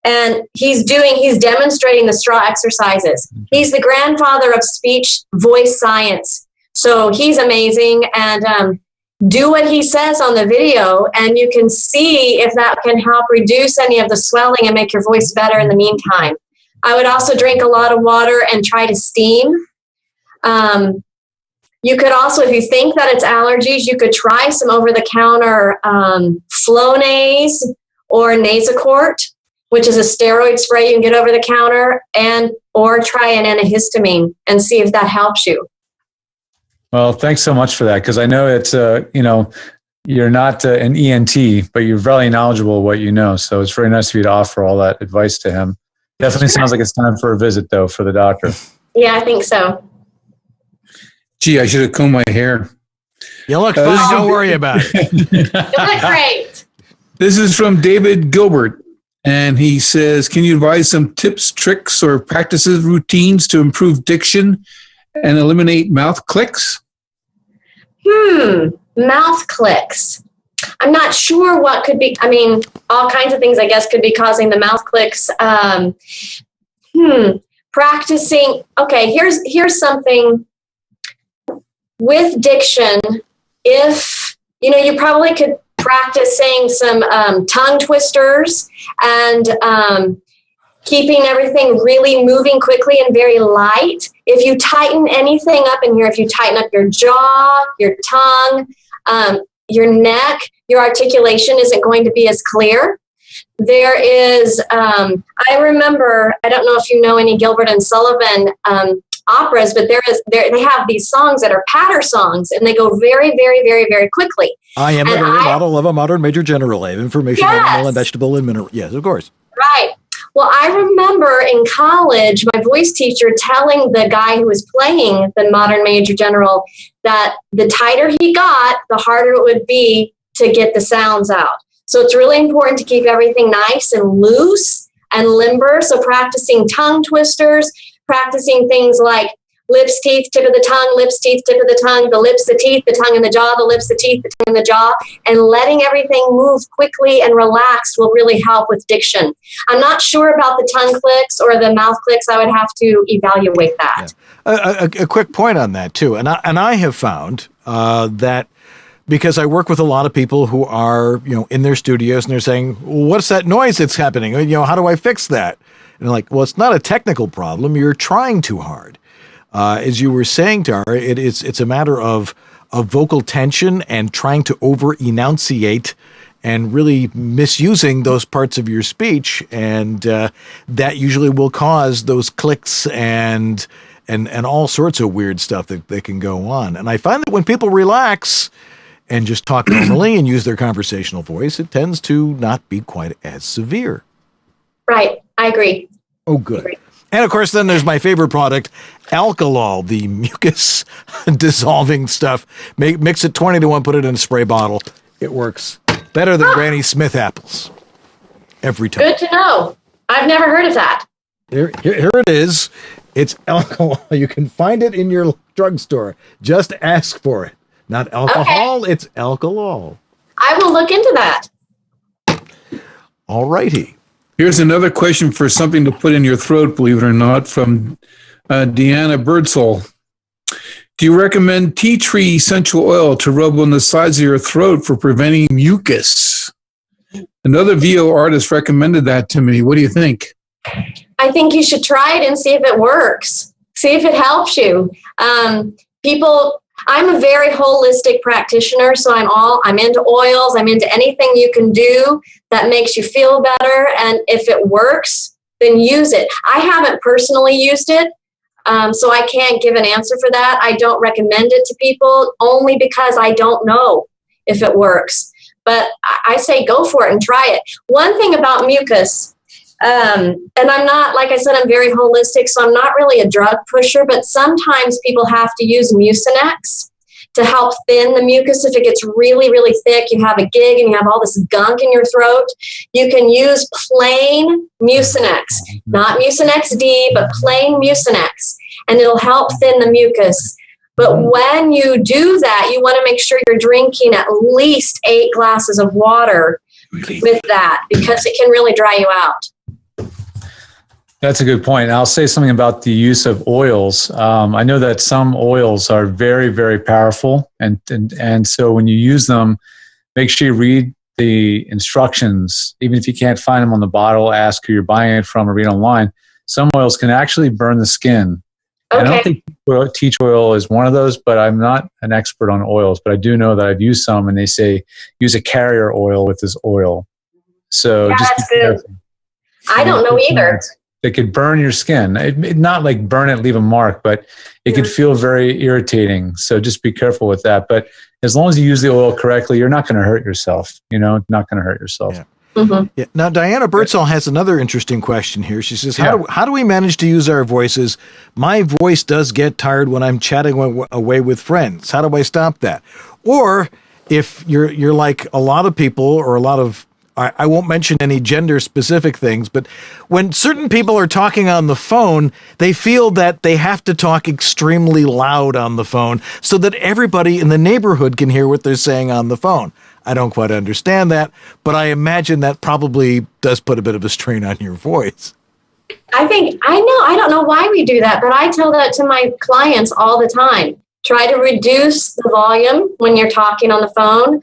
And he's demonstrating the straw exercises. He's the grandfather of speech voice science. So he's amazing. And do what he says on the video, and you can see if that can help reduce any of the swelling and make your voice better in the meantime. I would also drink a lot of water and try to steam. You could also, if you think that it's allergies, you could try some over-the-counter Flonase or Nasacort, which is a steroid spray you can get over the counter, or try an antihistamine and see if that helps you. Well, thanks so much for that, because I know it's, you're not an ENT, but you're very knowledgeable of what you know. So it's very nice of you to offer all that advice to him. Definitely sounds like it's time for a visit, though, for the doctor. Yeah, I think so. Gee, I should have combed my hair. You look fine. Don't worry about it. You look great. This is from David Gilbert, and he says, can you advise some tips, tricks, or practices, routines to improve diction and eliminate mouth clicks? Mouth clicks. I'm not sure what could be. I mean, all kinds of things, I guess, could be causing the mouth clicks. Practicing. Okay, here's something with diction. If, you probably could practice saying some tongue twisters and keeping everything really moving quickly and very light. If you tighten anything up in here, if you tighten up your jaw, your tongue, your neck, your articulation isn't going to be as clear. There is, I remember, I don't know if you know any Gilbert and Sullivan operas, but they have these songs that are patter songs, and they go very, very, very, very quickly. I am a very model of a modern major general. I have information on animal and vegetable and mineral. Yes, of course. Right. Well, I remember in college, my voice teacher telling the guy who was playing the modern major general that the tighter he got, the harder it would be to get the sounds out. So it's really important to keep everything nice and loose and limber. So practicing tongue twisters, practicing things like lips, teeth, tip of the tongue, lips, teeth, tip of the tongue, the lips, the teeth, the tongue and the jaw, the lips, the teeth, the tongue and the jaw, and letting everything move quickly and relaxed will really help with diction. I'm not sure about the tongue clicks or the mouth clicks. I would have to evaluate that. Yeah. A quick point on that too. And I have found that because I work with a lot of people who are, in their studios and they're saying, what's that noise that's happening? How do I fix that? And they're like, well, it's not a technical problem. You're trying too hard. As you were saying, Dara, it's a matter of vocal tension and trying to over-enunciate and really misusing those parts of your speech. And that usually will cause those clicks and all sorts of weird stuff that can go on. And I find that when people relax and just talk normally and use their conversational voice, it tends to not be quite as severe. Right. I agree. Oh, good. And, of course, then there's my favorite product, Alkalol, the mucus dissolving stuff. Mix it 20-1, put it in a spray bottle. It works better than Granny Smith apples every time. Good to know. I've never heard of that. Here it is. It's Alkalol. You can find it in your drugstore. Just ask for it. Not alcohol, okay. It's Alkalol. I will look into that. All righty. Here's another question for something to put in your throat, believe it or not, from Deanna Birdsall. Do you recommend tea tree essential oil to rub on the sides of your throat for preventing mucus? Another VO artist recommended that to me. What do you think? I think you should try it and see if it works. See if it helps you. I'm a very holistic practitioner, so I'm into oils. I'm into anything you can do that makes you feel better. And if it works, then use it. I haven't personally used it. So I can't give an answer for that. I don't recommend it to people only because I don't know if it works. But I say go for it and try it. One thing about mucus, and I'm not, like I said, I'm very holistic, so I'm not really a drug pusher, but sometimes people have to use Mucinex to help thin the mucus. If it gets really, really thick, you have a gig and you have all this gunk in your throat, you can use plain Mucinex, not Mucinex D, but plain Mucinex, and it'll help thin the mucus. But when you do that, you want to make sure you're drinking at least 8 glasses of water with that, because it can really dry you out. That's a good point. And I'll say something about the use of oils. I know that some oils are very, very powerful. And so when you use them, make sure you read the instructions. Even if you can't find them on the bottle, ask who you're buying it from or read online. Some oils can actually burn the skin. Okay. I don't think teach oil is one of those, but I'm not an expert on oils. But I do know that I've used some, and they say use a carrier oil with this oil. So yeah, just that's good. I don't know either. It could burn your skin. Not like burn it, leave a mark, but it could feel very irritating. So just be careful with that. But as long as you use the oil correctly, you're not going to hurt yourself. Not going to hurt yourself. Yeah. Mm-hmm. Yeah. Now, Diana Birdsall has another interesting question here. She says, how do we manage to use our voices? My voice does get tired when I'm chatting away with friends. How do I stop that? Or if you're like a lot of people, or a lot of, I won't mention any gender-specific things, but when certain people are talking on the phone, they feel that they have to talk extremely loud on the phone so that everybody in the neighborhood can hear what they're saying on the phone. I don't quite understand that, but I imagine that probably does put a bit of a strain on your voice. I don't know why we do that, but I tell that to my clients all the time. Try to reduce the volume when you're talking on the phone.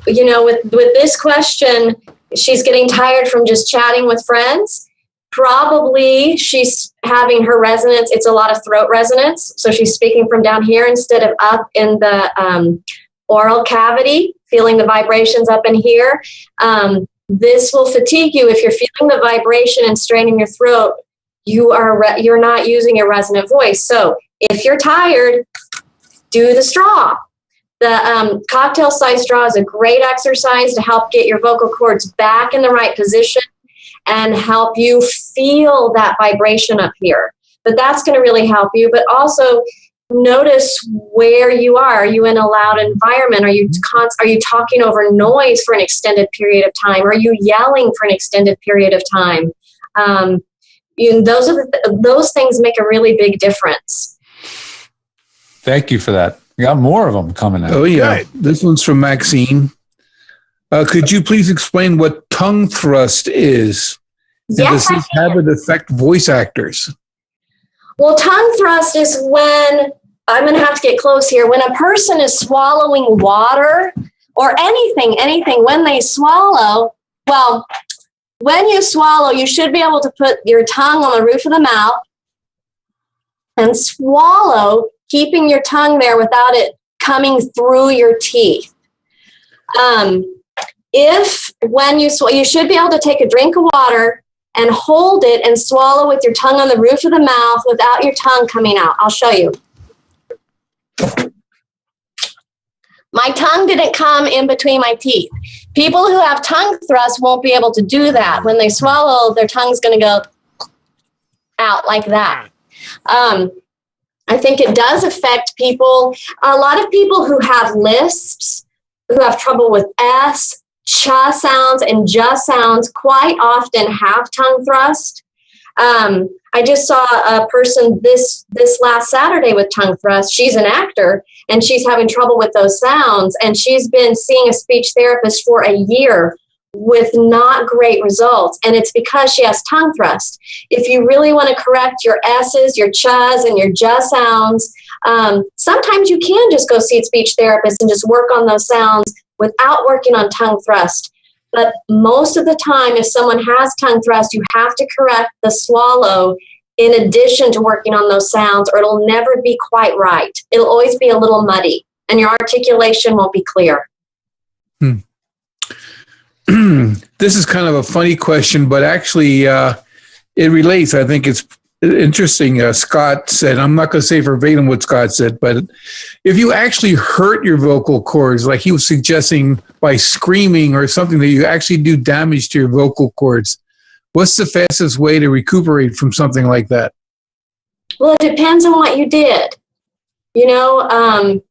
With this question, she's getting tired from just chatting with friends. Probably she's having her resonance. It's a lot of throat resonance. So she's speaking from down here instead of up in the oral cavity, feeling the vibrations up in here. This will fatigue you. If you're feeling the vibration and straining your throat, you're not using your resonant voice. So if you're tired, do the straw. The cocktail size straw is a great exercise to help get your vocal cords back in the right position and help you feel that vibration up here. But that's going to really help you. But also notice where you are. Are you in a loud environment? Are you talking over noise for an extended period of time? Are you yelling for an extended period of time? Those things make a really big difference. Thank you for that. We got more of them coming out. Oh, yeah. Good. This one's from Maxine. Could you please explain what tongue thrust is? And does this habit affect voice actors? Well, tongue thrust is when, I'm going to have to get close here, when a person is swallowing water or anything, when they swallow, well, when you swallow, you should be able to put your tongue on the roof of the mouth and swallow, keeping your tongue there without it coming through your teeth. You should be able to take a drink of water and hold it and swallow with your tongue on the roof of the mouth without your tongue coming out. I'll show you. My tongue didn't come in between my teeth. People who have tongue thrust won't be able to do that. When they swallow, their tongue's going to go out like that. I think it does affect people. A lot of people who have lisps, who have trouble with S, ch sounds, and j sounds quite often have tongue thrust. I just saw a person this last Saturday with tongue thrust. She's an actor, and she's having trouble with those sounds, and she's been seeing a speech therapist for a year with not great results, and it's because she has tongue thrust. If you really want to correct your S's, your ch's, and your j sounds, sometimes you can just go see a speech therapist and just work on those sounds without working on tongue thrust. But most of the time, if someone has tongue thrust, you have to correct the swallow in addition to working on those sounds, or it'll never be quite right. It'll always be a little muddy, and your articulation won't be clear. This is kind of a funny question, but actually it relates. I think it's interesting. Scott said, I'm not going to say verbatim what Scott said, but if you actually hurt your vocal cords, like he was suggesting by screaming or something, that you actually do damage to your vocal cords, what's the fastest way to recuperate from something like that? Well, it depends on what you did. You know,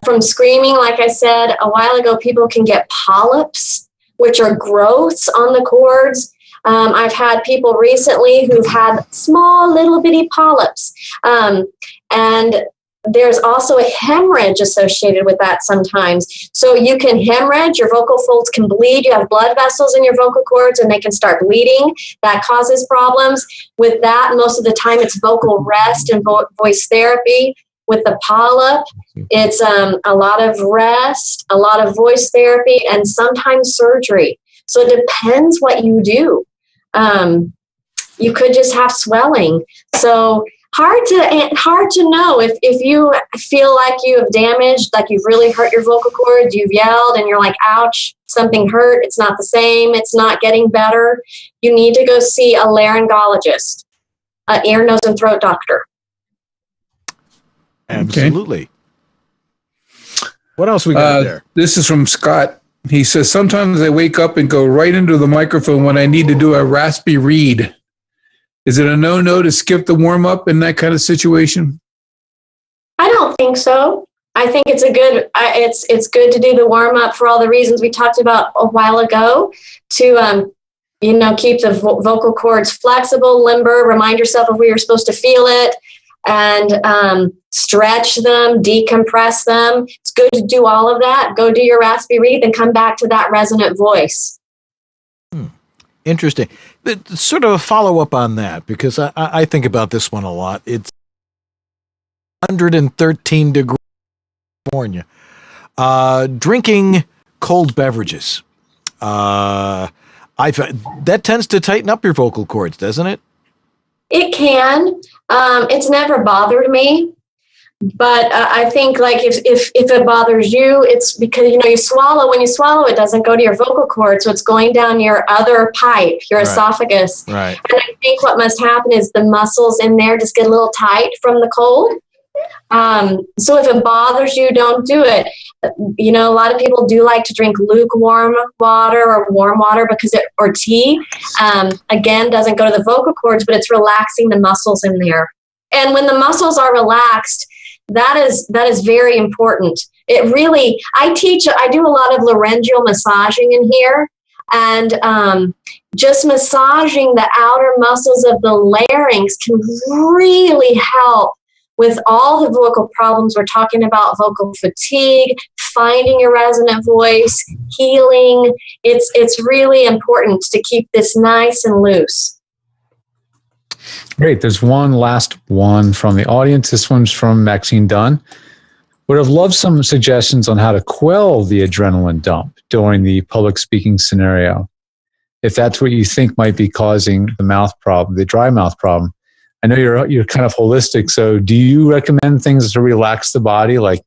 from screaming, like I said a while ago, people can get polyps, which are growths on the cords. I've had people recently who've had small little bitty polyps. And there's also a hemorrhage associated with that sometimes. So you can hemorrhage, your vocal folds can bleed, you have blood vessels in your vocal cords and they can start bleeding. That causes problems. With that, most of the time it's vocal rest and voice therapy. With the polyp, it's a lot of rest, a lot of voice therapy, and sometimes surgery. So it depends what you do. You could just have swelling. So hard to know if you feel like you have damaged, like you've really hurt your vocal cords, you've yelled and you're like, ouch, something hurt, it's not the same, it's not getting better. You need to go see a laryngologist, an ear, nose, and throat doctor. Absolutely. Okay. What else we got there? This is from Scott. He says, sometimes I wake up and go right into the microphone when I need to do a raspy read. Is it a no-no to skip the warm-up in that kind of situation? I don't think so. I think it's it's good to do the warm-up for all the reasons we talked about a while ago, to keep the vocal cords flexible, limber, remind yourself of where you're supposed to feel it, and stretch them, decompress them. It's good to do all of that. Go do your raspy read, then come back to that resonant voice. Interesting. Sort of a follow-up on that, because I think about this one a lot. It's 113 degrees in California. Drinking cold beverages. That tends to tighten up your vocal cords, doesn't it? It can. It's never bothered me. But I think, like, if it bothers you, it's because, you swallow. When you swallow, it doesn't go to your vocal cord, so it's going down your other pipe, your esophagus. Right. And I think what must happen is the muscles in there just get a little tight from the cold. So if it bothers you, don't do it. A lot of people do like to drink lukewarm water or warm water or tea. Again, doesn't go to the vocal cords, but it's relaxing the muscles in there. And when the muscles are relaxed, that is very important. It really, I do a lot of laryngeal massaging in here, and just massaging the outer muscles of the larynx can really help with all the vocal problems we're talking about: vocal fatigue, finding your resonant voice, healing. It's really important to keep this nice and loose. Great. There's one last one from the audience. This one's from Maxine Dunn. Would have loved some suggestions on how to quell the adrenaline dump during the public speaking scenario, if that's what you think might be causing the mouth problem, the dry mouth problem. I know you're kind of holistic, so do you recommend things to relax the body, like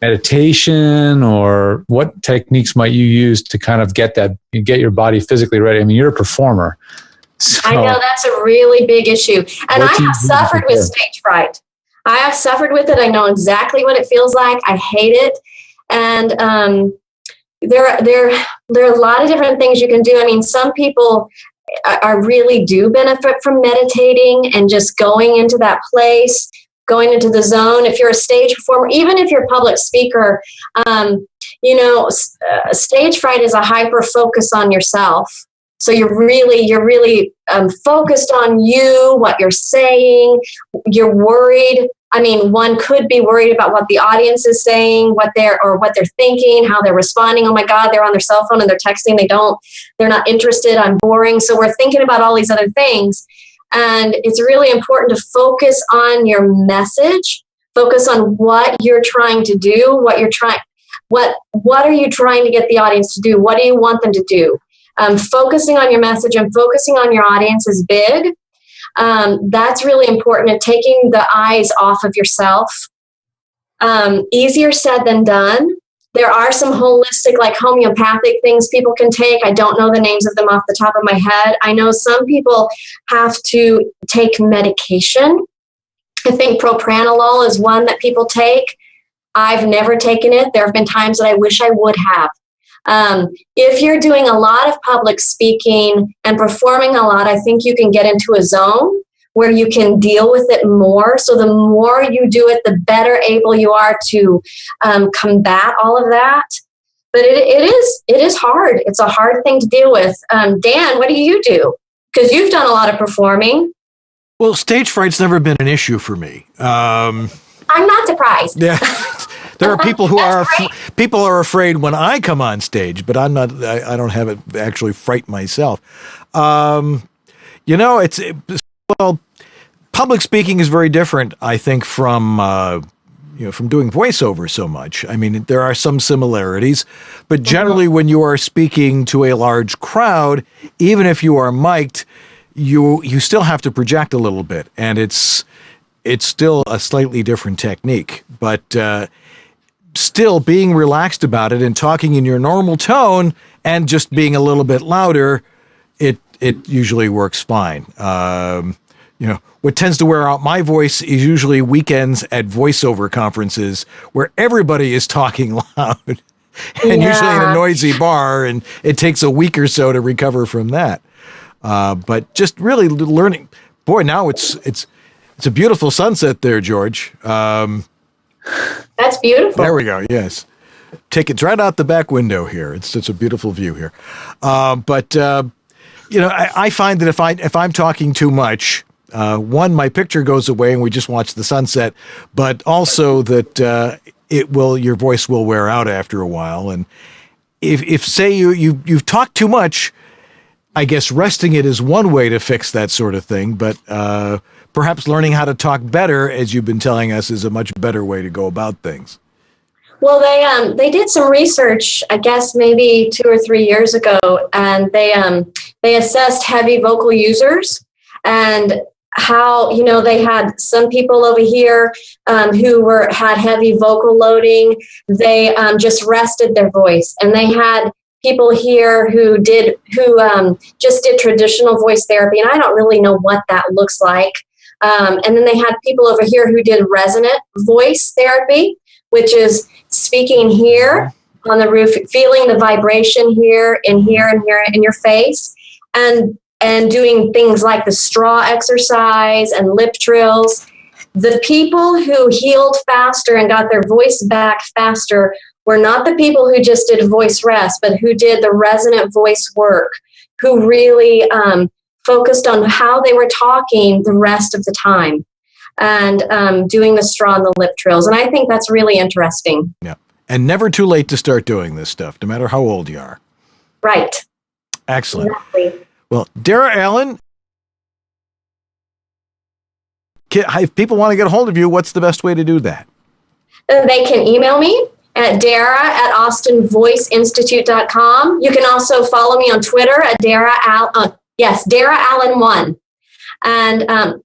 meditation, or what techniques might you use to kind of get your body physically ready? I mean, you're a performer. So, I know that's a really big issue. And I have suffered with stage fright. I have suffered with it. I know exactly what it feels like. I hate it. And there are a lot of different things you can do. I mean, some people really do benefit from meditating and just going into that place, going into the zone. If you're a stage performer, even if you're a public speaker, stage fright is a hyper focus on yourself. So you're really focused on you, what you're saying. You're worried. I mean, one could be worried about what the audience is saying, what they're thinking, how they're responding. Oh my God, they're on their cell phone and they're texting. They're not interested. I'm boring. So we're thinking about all these other things. And it's really important to focus on your message, focus on what you're trying to do, what are you trying to get the audience to do? What do you want them to do? Focusing on your message and focusing on your audience is big. That's really important, and taking the eyes off of yourself. Easier said than done. There are some holistic, like homeopathic things people can take. I don't know the names of them off the top of my head. I know some people have to take medication. I think propranolol is one that people take. I've never taken it. There have been times that I wish I would have. If you're doing a lot of public speaking and performing a lot, I think you can get into a zone where you can deal with it more. So the more you do it, the better able you are to combat all of that. But it is hard. It's a hard thing to deal with. Dan, what do you do? Because you've done a lot of performing. Well, stage fright's never been an issue for me. I'm not surprised. Yeah. There are people who people are afraid when I come on stage, but I'm not. I don't have it actually fright myself. Public speaking is very different, I think, from doing voiceover so much. I mean, there are some similarities, but generally when you are speaking to a large crowd, even if you are mic'd, you still have to project a little bit, and it's still a slightly different technique. But still being relaxed about it and talking in your normal tone and just being a little bit louder, it usually works fine. What tends to wear out my voice is usually weekends at voiceover conferences where everybody is talking loud and usually in a noisy bar, and it takes a week or so to recover from that. But just really learning. Boy, now it's a beautiful sunset there, George. That's beautiful. There we go. Yes. It's right out the back window here. It's such a beautiful view here. I find that if I'm talking too much, one, my picture goes away and we just watch the sunset, but also that your voice will wear out after a while. And if say you've talked too much, I guess resting it is one way to fix that sort of thing, but perhaps learning how to talk better, as you've been telling us, is a much better way to go about things. Well, they did some research, I guess maybe 2 or 3 years ago, and they assessed heavy vocal users and how, they had some people over here who had heavy vocal loading. They just rested their voice, and they had people here who just did traditional voice therapy, and I don't really know what that looks like. And then they had people over here who did resonant voice therapy, which is speaking here on the roof, feeling the vibration here and here and here in your face, and doing things like the straw exercise and lip trills. The people who healed faster and got their voice back faster were not the people who just did voice rest, but who did the resonant voice work, who really focused on how they were talking the rest of the time, and doing the straw and the lip trills. And I think that's really interesting. Yeah. And never too late to start doing this stuff, no matter how old you are. Right. Excellent. Exactly. Well, Dara Allen, if people want to get a hold of you, what's the best way to do that? They can email me at dara@austinvoiceinstitute.com. You can also follow me on Twitter at Dara Allen 1. And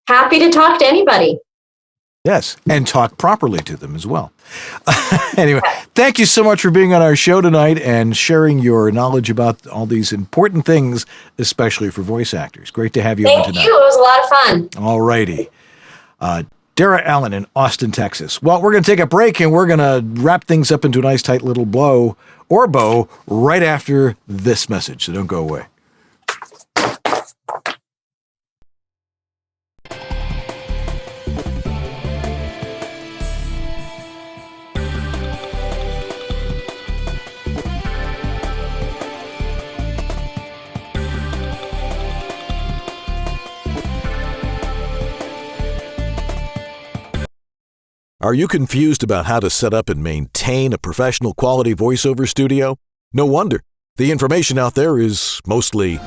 happy to talk to anybody. Yes, and talk properly to them as well. Anyway, thank you so much for being on our show tonight and sharing your knowledge about all these important things, especially for voice actors. Great to have you on tonight. Thank you. It was a lot of fun. All righty. Dara Allen in Austin, Texas. Well, we're going to take a break, and we're going to wrap things up into a nice, tight little bow right after this message, so don't go away. Are you confused about how to set up and maintain a professional quality voiceover studio? No wonder. The information out there is mostly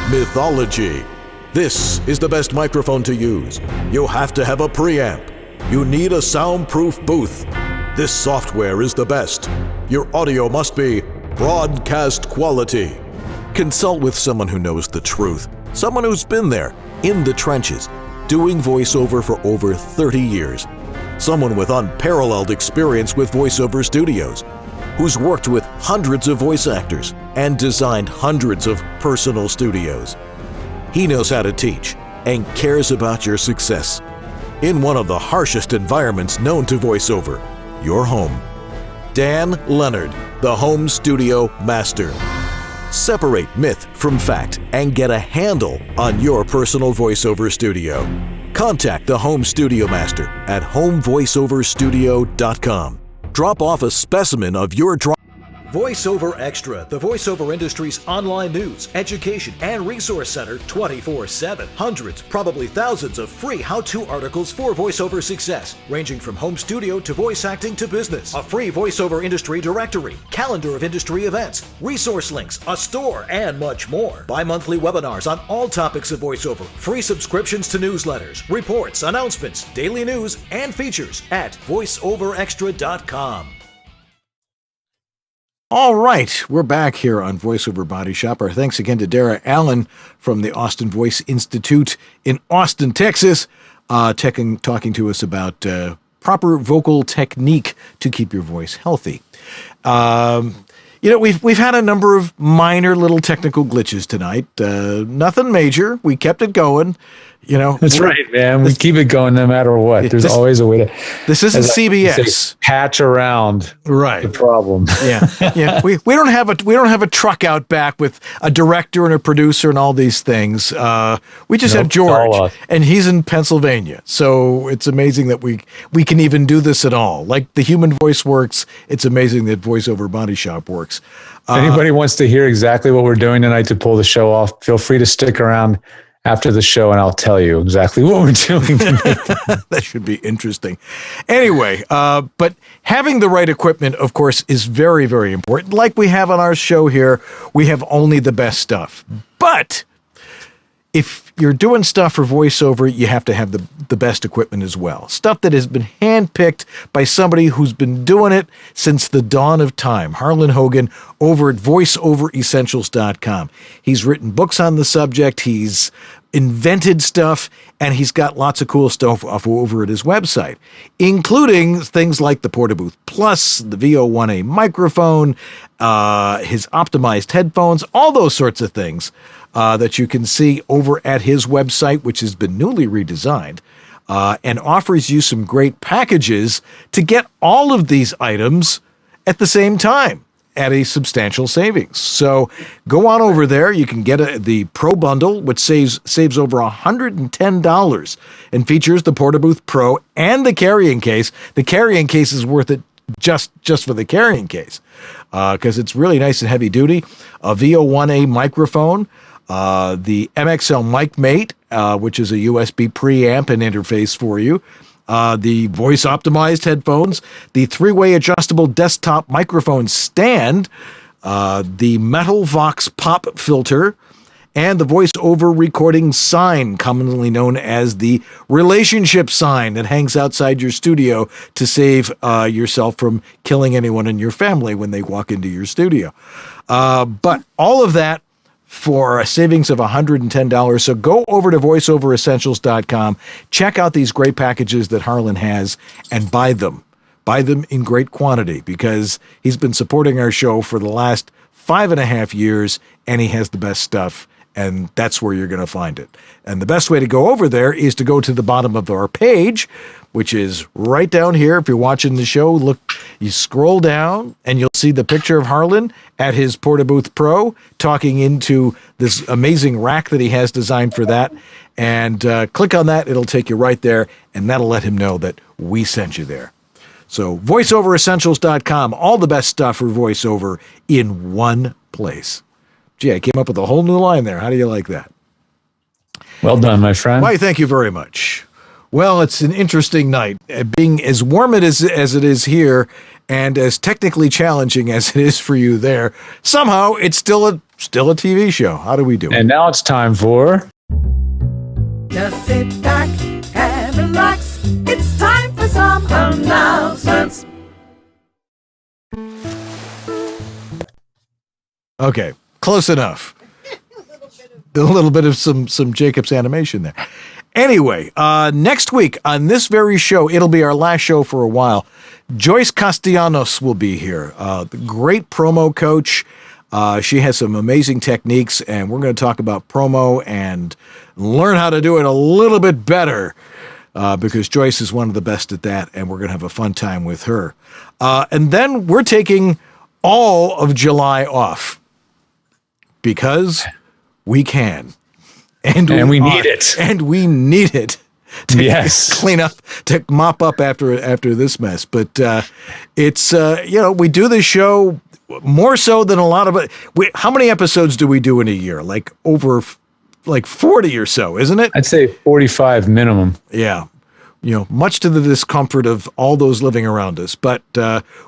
mythology. This is the best microphone to use. You have to have a preamp. You need a soundproof booth. This software is the best. Your audio must be broadcast quality. Consult with someone who knows the truth. Someone who's been there, in the trenches, doing voiceover for over 30 years. Someone with unparalleled experience with voiceover studios. who's worked with hundreds of voice actors and designed hundreds of personal studios. He knows how to teach and cares about your success in one of the harshest environments known to voiceover, your home. Dan Leonard, the Home Studio Master. Separate myth from fact and get a handle on your personal voiceover studio. Contact the Home Studio Master at homevoiceoverstudio.com. Drop off a specimen of your drawing. VoiceOver Extra, the voiceover industry's online news, education, and resource center 24/7. Hundreds, probably thousands of free how-to articles for voiceover success, ranging from home studio to voice acting to business. A free voiceover industry directory, calendar of industry events, resource links, a store, and much more. Bi-monthly webinars on all topics of voiceover, free subscriptions to newsletters, reports, announcements, daily news, and features at voiceoverextra.com. All right, we're back here on VoiceOver Body Shop. Our thanks again to Dara Allen from the Austin Voice Institute in Austin, Texas, talking to us about proper vocal technique to keep your voice healthy. We've had a number of minor little technical glitches tonight. Nothing major. We kept it going. That's right, man. We keep it going no matter what. There's always a way to. This isn't CBS. Patch around the problem. Yeah. We don't have a truck out back with a director and a producer and all these things. We just have George, and he's in Pennsylvania. So it's amazing that we can even do this at all. Like the human voice works, it's amazing that VoiceOver Body Shop works. If anybody wants to hear exactly what we're doing tonight to pull the show off, feel free to stick around after the show, and I'll tell you exactly what we're doing tonight. That should be interesting. Anyway, but having the right equipment, of course, is very, very important. Like we have on our show here, we have only the best stuff. But if you're doing stuff for voiceover, you have to have the best equipment as well. Stuff that has been handpicked by somebody who's been doing it since the dawn of time. Harlan Hogan over at voiceoveressentials.com. He's written books on the subject. He's invented stuff, and he's got lots of cool stuff over at his website, including things like the Portabooth Plus, the VO1A microphone, his optimized headphones, all those sorts of things that you can see over at his website, which has been newly redesigned, and offers you some great packages to get all of these items at the same time at a substantial savings. So go on over there. You can get the Pro Bundle, which saves over $110 and features the Portabooth Pro and the carrying case. The carrying case is worth it just for the carrying case because it's really nice and heavy duty. A VO1A microphone, the MXL Mic Mate, which is a USB preamp and interface for you, the voice optimized headphones, the 3-way adjustable desktop microphone stand, the Metal Vox pop filter, and the voice-over recording sign, commonly known as the relationship sign that hangs outside your studio to save yourself from killing anyone in your family when they walk into your studio. But all of that for a savings of $110. So go over to voiceoveressentials.com, check out these great packages that Harlan has, and buy them. Buy them in great quantity because he's been supporting our show for the last 5.5 years, and he has the best stuff, and that's where you're going to find it. And the best way to go over there is to go to the bottom of our page, which is right down here. If you're watching the show, look, you scroll down and you'll see the picture of Harlan at his Portabooth Pro talking into this amazing rack that he has designed for that. And click on that. It'll take you right there, and that'll let him know that we sent you there. So voiceoveressentials.com, all the best stuff for voiceover in one place. Gee, I came up with a whole new line there. How do you like that? Well done, my friend. Why, thank you very much. Well, it's an interesting night. Being as warm as it is here and as technically challenging as it is for you there, somehow it's still a TV show. How do we do it? And now it's time for... Just sit back and relax. It's time for some announcements. Okay, close enough. A little bit of some Jacob's animation there. Anyway, next week on this very show, it'll be our last show for a while. Joyce Castellanos will be here, the great promo coach. She has some amazing techniques, and we're going to talk about promo and learn how to do it a little bit better because Joyce is one of the best at that, and we're going to have a fun time with her. And then we're taking all of July off because we can. And we need it. And we need it to clean up, to mop up after this mess. But it's, we do this show more so than a lot of it. How many episodes do we do in a year? Like over 40 or so, isn't it? I'd say 45 minimum. Yeah. Much to the discomfort of all those living around us. But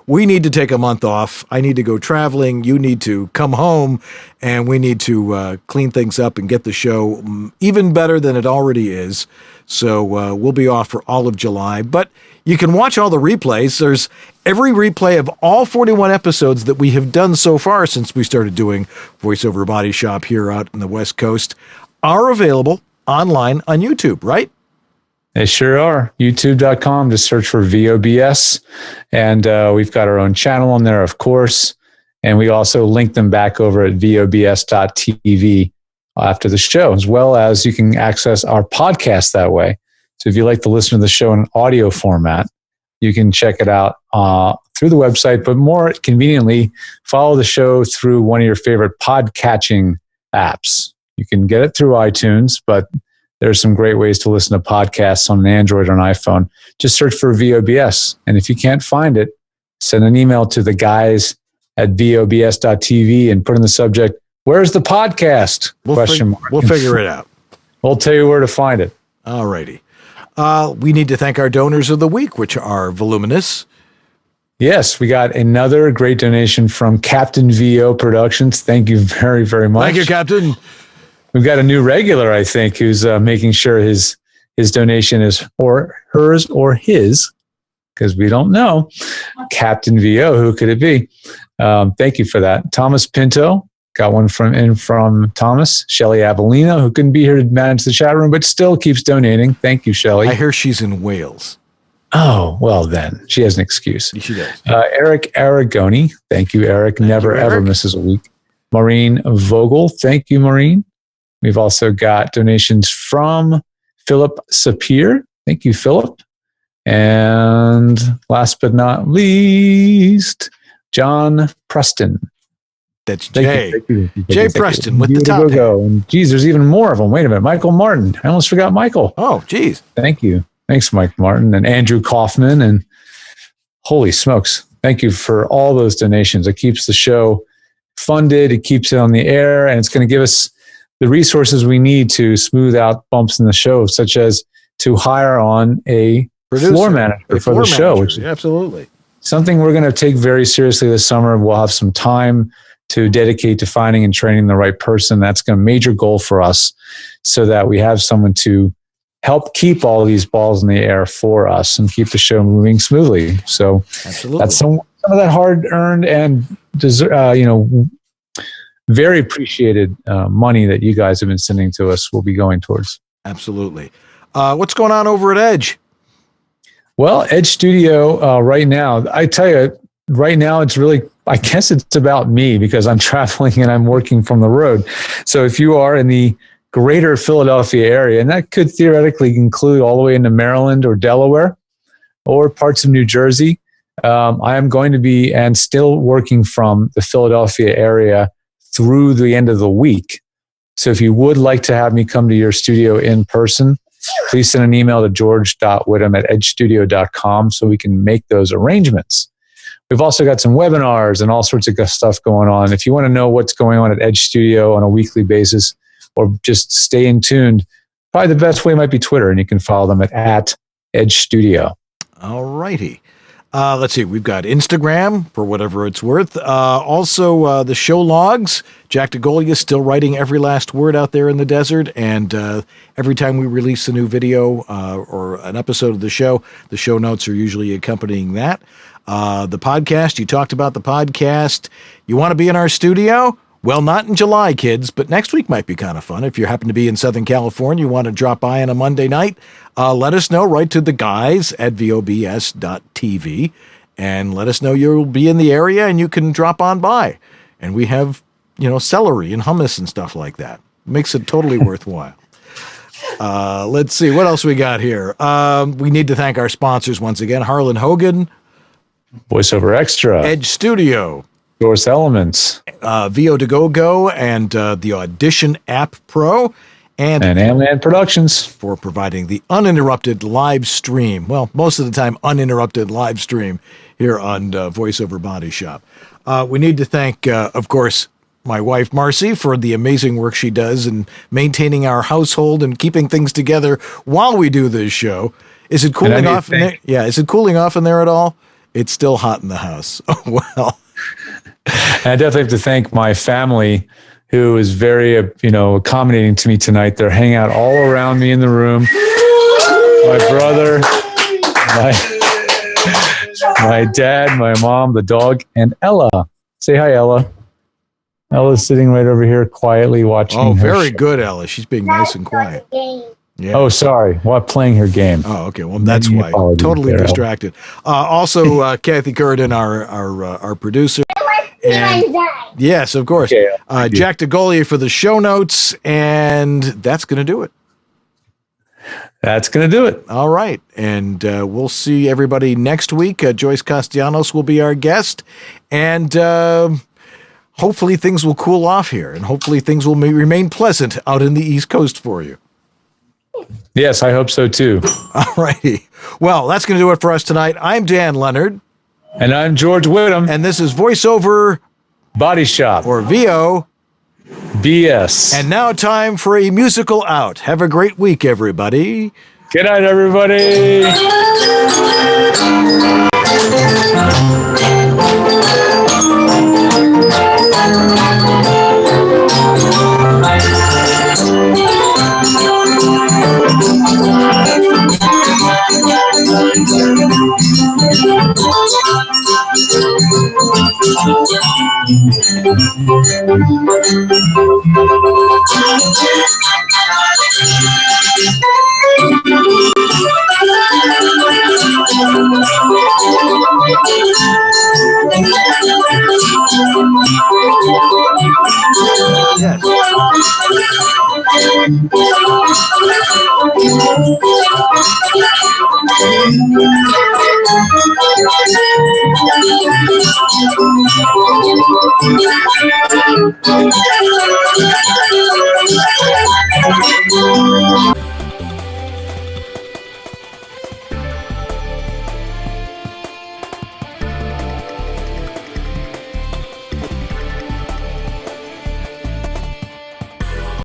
we need to take a month off. I need to go traveling. You need to come home, and we need to clean things up and get the show even better than it already is. So we'll be off for all of July. But you can watch all the replays. There's every replay of all 41 episodes that we have done so far since we started doing VoiceOver Body Shop here out in the West Coast are available online on YouTube, right? They sure are. YouTube.com. Just search for VOBS. And we've got our own channel on there, of course. And we also link them back over at VOBS.tv after the show, as well as you can access our podcast that way. So if you like to listen to the show in audio format, you can check it out through the website, but more conveniently, follow the show through one of your favorite podcatching apps. You can get it through iTunes, but there's some great ways to listen to podcasts on an Android or an iPhone. Just search for VOBS. And if you can't find it, send an email to the guys at VOBS.tv and put in the subject, "Where's the podcast?" Question mark. We'll figure it out. We'll tell you where to find it. All righty. We need to thank our donors of the week, which are voluminous. Yes, we got another great donation from Captain VO Productions. Thank you very, very much. Thank you, Captain. We've got a new regular, I think, who's making sure his donation is or hers or his, because we don't know. Captain VO, who could it be? Thank you for that. Thomas Pinto, got one from Thomas. Shelly Avelina, who couldn't be here to manage the chat room, but still keeps donating. Thank you, Shelly. I hear she's in Wales. Oh, well then, she has an excuse. She does. Eric Aragoni, thank you, Eric. Never ever misses a week. Maureen Vogel, thank you, Maureen. We've also got donations from Philip Sapir. Thank you, Philip. And last but not least, John Preston. That's Jay. Jay Preston with the top hat. And geez, there's even more of them. Wait a minute. Michael Martin. I almost forgot Michael. Oh, geez. Thank you. Thanks, Mike Martin and Andrew Kaufman. And holy smokes. Thank you for all those donations. It keeps the show funded. It keeps it on the air. And it's going to give us the resources we need to smooth out bumps in the show, such as to hire on a floor manager for the show. Which absolutely. Something we're going to take very seriously this summer. We'll have some time to dedicate to finding and training the right person. That's a major goal for us so that we have someone to help keep all of these balls in the air for us and keep the show moving smoothly. So that's some of that hard-earned and very appreciated money that you guys have been sending to us will be going towards. Absolutely. What's going on over at Edge? Well, Edge Studio right now, I tell you, right now it's really, I guess it's about me because I'm traveling and I'm working from the road. So if you are in the greater Philadelphia area, and that could theoretically include all the way into Maryland or Delaware or parts of New Jersey, I am going to be and still working from the Philadelphia area through the end of the week. So if you would like to have me come to your studio in person, please send an email to george.whittam@edgestudio.com so we can make those arrangements. We've also got some webinars and all sorts of stuff going on. If you want to know what's going on at Edge Studio on a weekly basis or just stay in tuned, probably the best way might be Twitter, and you can follow them at Edge Studio. All righty. Let's see. We've got Instagram for whatever it's worth. Also, the show logs. Jack DeGolia is still writing every last word out there in the desert. And every time we release a new video or an episode of the show notes are usually accompanying that. The podcast, you talked about the podcast. You want to be in our studio? Well, not in July, kids, but next week might be kind of fun. If you happen to be in Southern California, you want to drop by on a Monday night, let us know. Write to the guys at VOBS.tv and let us know you'll be in the area and you can drop on by. And we have, celery and hummus and stuff like that. Makes it totally worthwhile. Let's see. What else we got here? We need to thank our sponsors once again. Harlan Hogan. VoiceOver Extra. Edge Studio. Source Elements. VO2Go and the Audition App Pro. And Amland Productions. For providing the uninterrupted live stream. Well, most of the time, uninterrupted live stream here on VoiceOver Body Shop. We need to thank, of course, my wife, Marcy, for the amazing work she does in maintaining our household and keeping things together while we do this show. Is it cooling off in there? Yeah, is it cooling off in there at all? It's still hot in the house. Oh, well. And I definitely have to thank my family, who is very, accommodating to me tonight. They're hanging out all around me in the room. My brother, my dad, my mom, the dog, and Ella. Say hi, Ella. Ella's sitting right over here quietly watching. Oh, very good, Ella. She's being nice and quiet. Yeah. Oh, sorry. What, playing her game? Oh, okay. Well, that's why. Totally distracted. Also, Kathy Curtin, our producer. And, yes, of course. Okay, Jack DeGolia for the show notes, and that's going to do it. That's going to do it. All right. And we'll see everybody next week. Joyce Castellanos will be our guest. And hopefully things will cool off here. And hopefully things will remain pleasant out in the East Coast for you. Yes, I hope so too. All righty. Well, that's going to do it for us tonight. I'm Dan Leonard. And I'm George Whittam. And this is VoiceOver Body Shop. Or VO. BS. And now time for a musical out. Have a great week, everybody. Good night, everybody. Yes.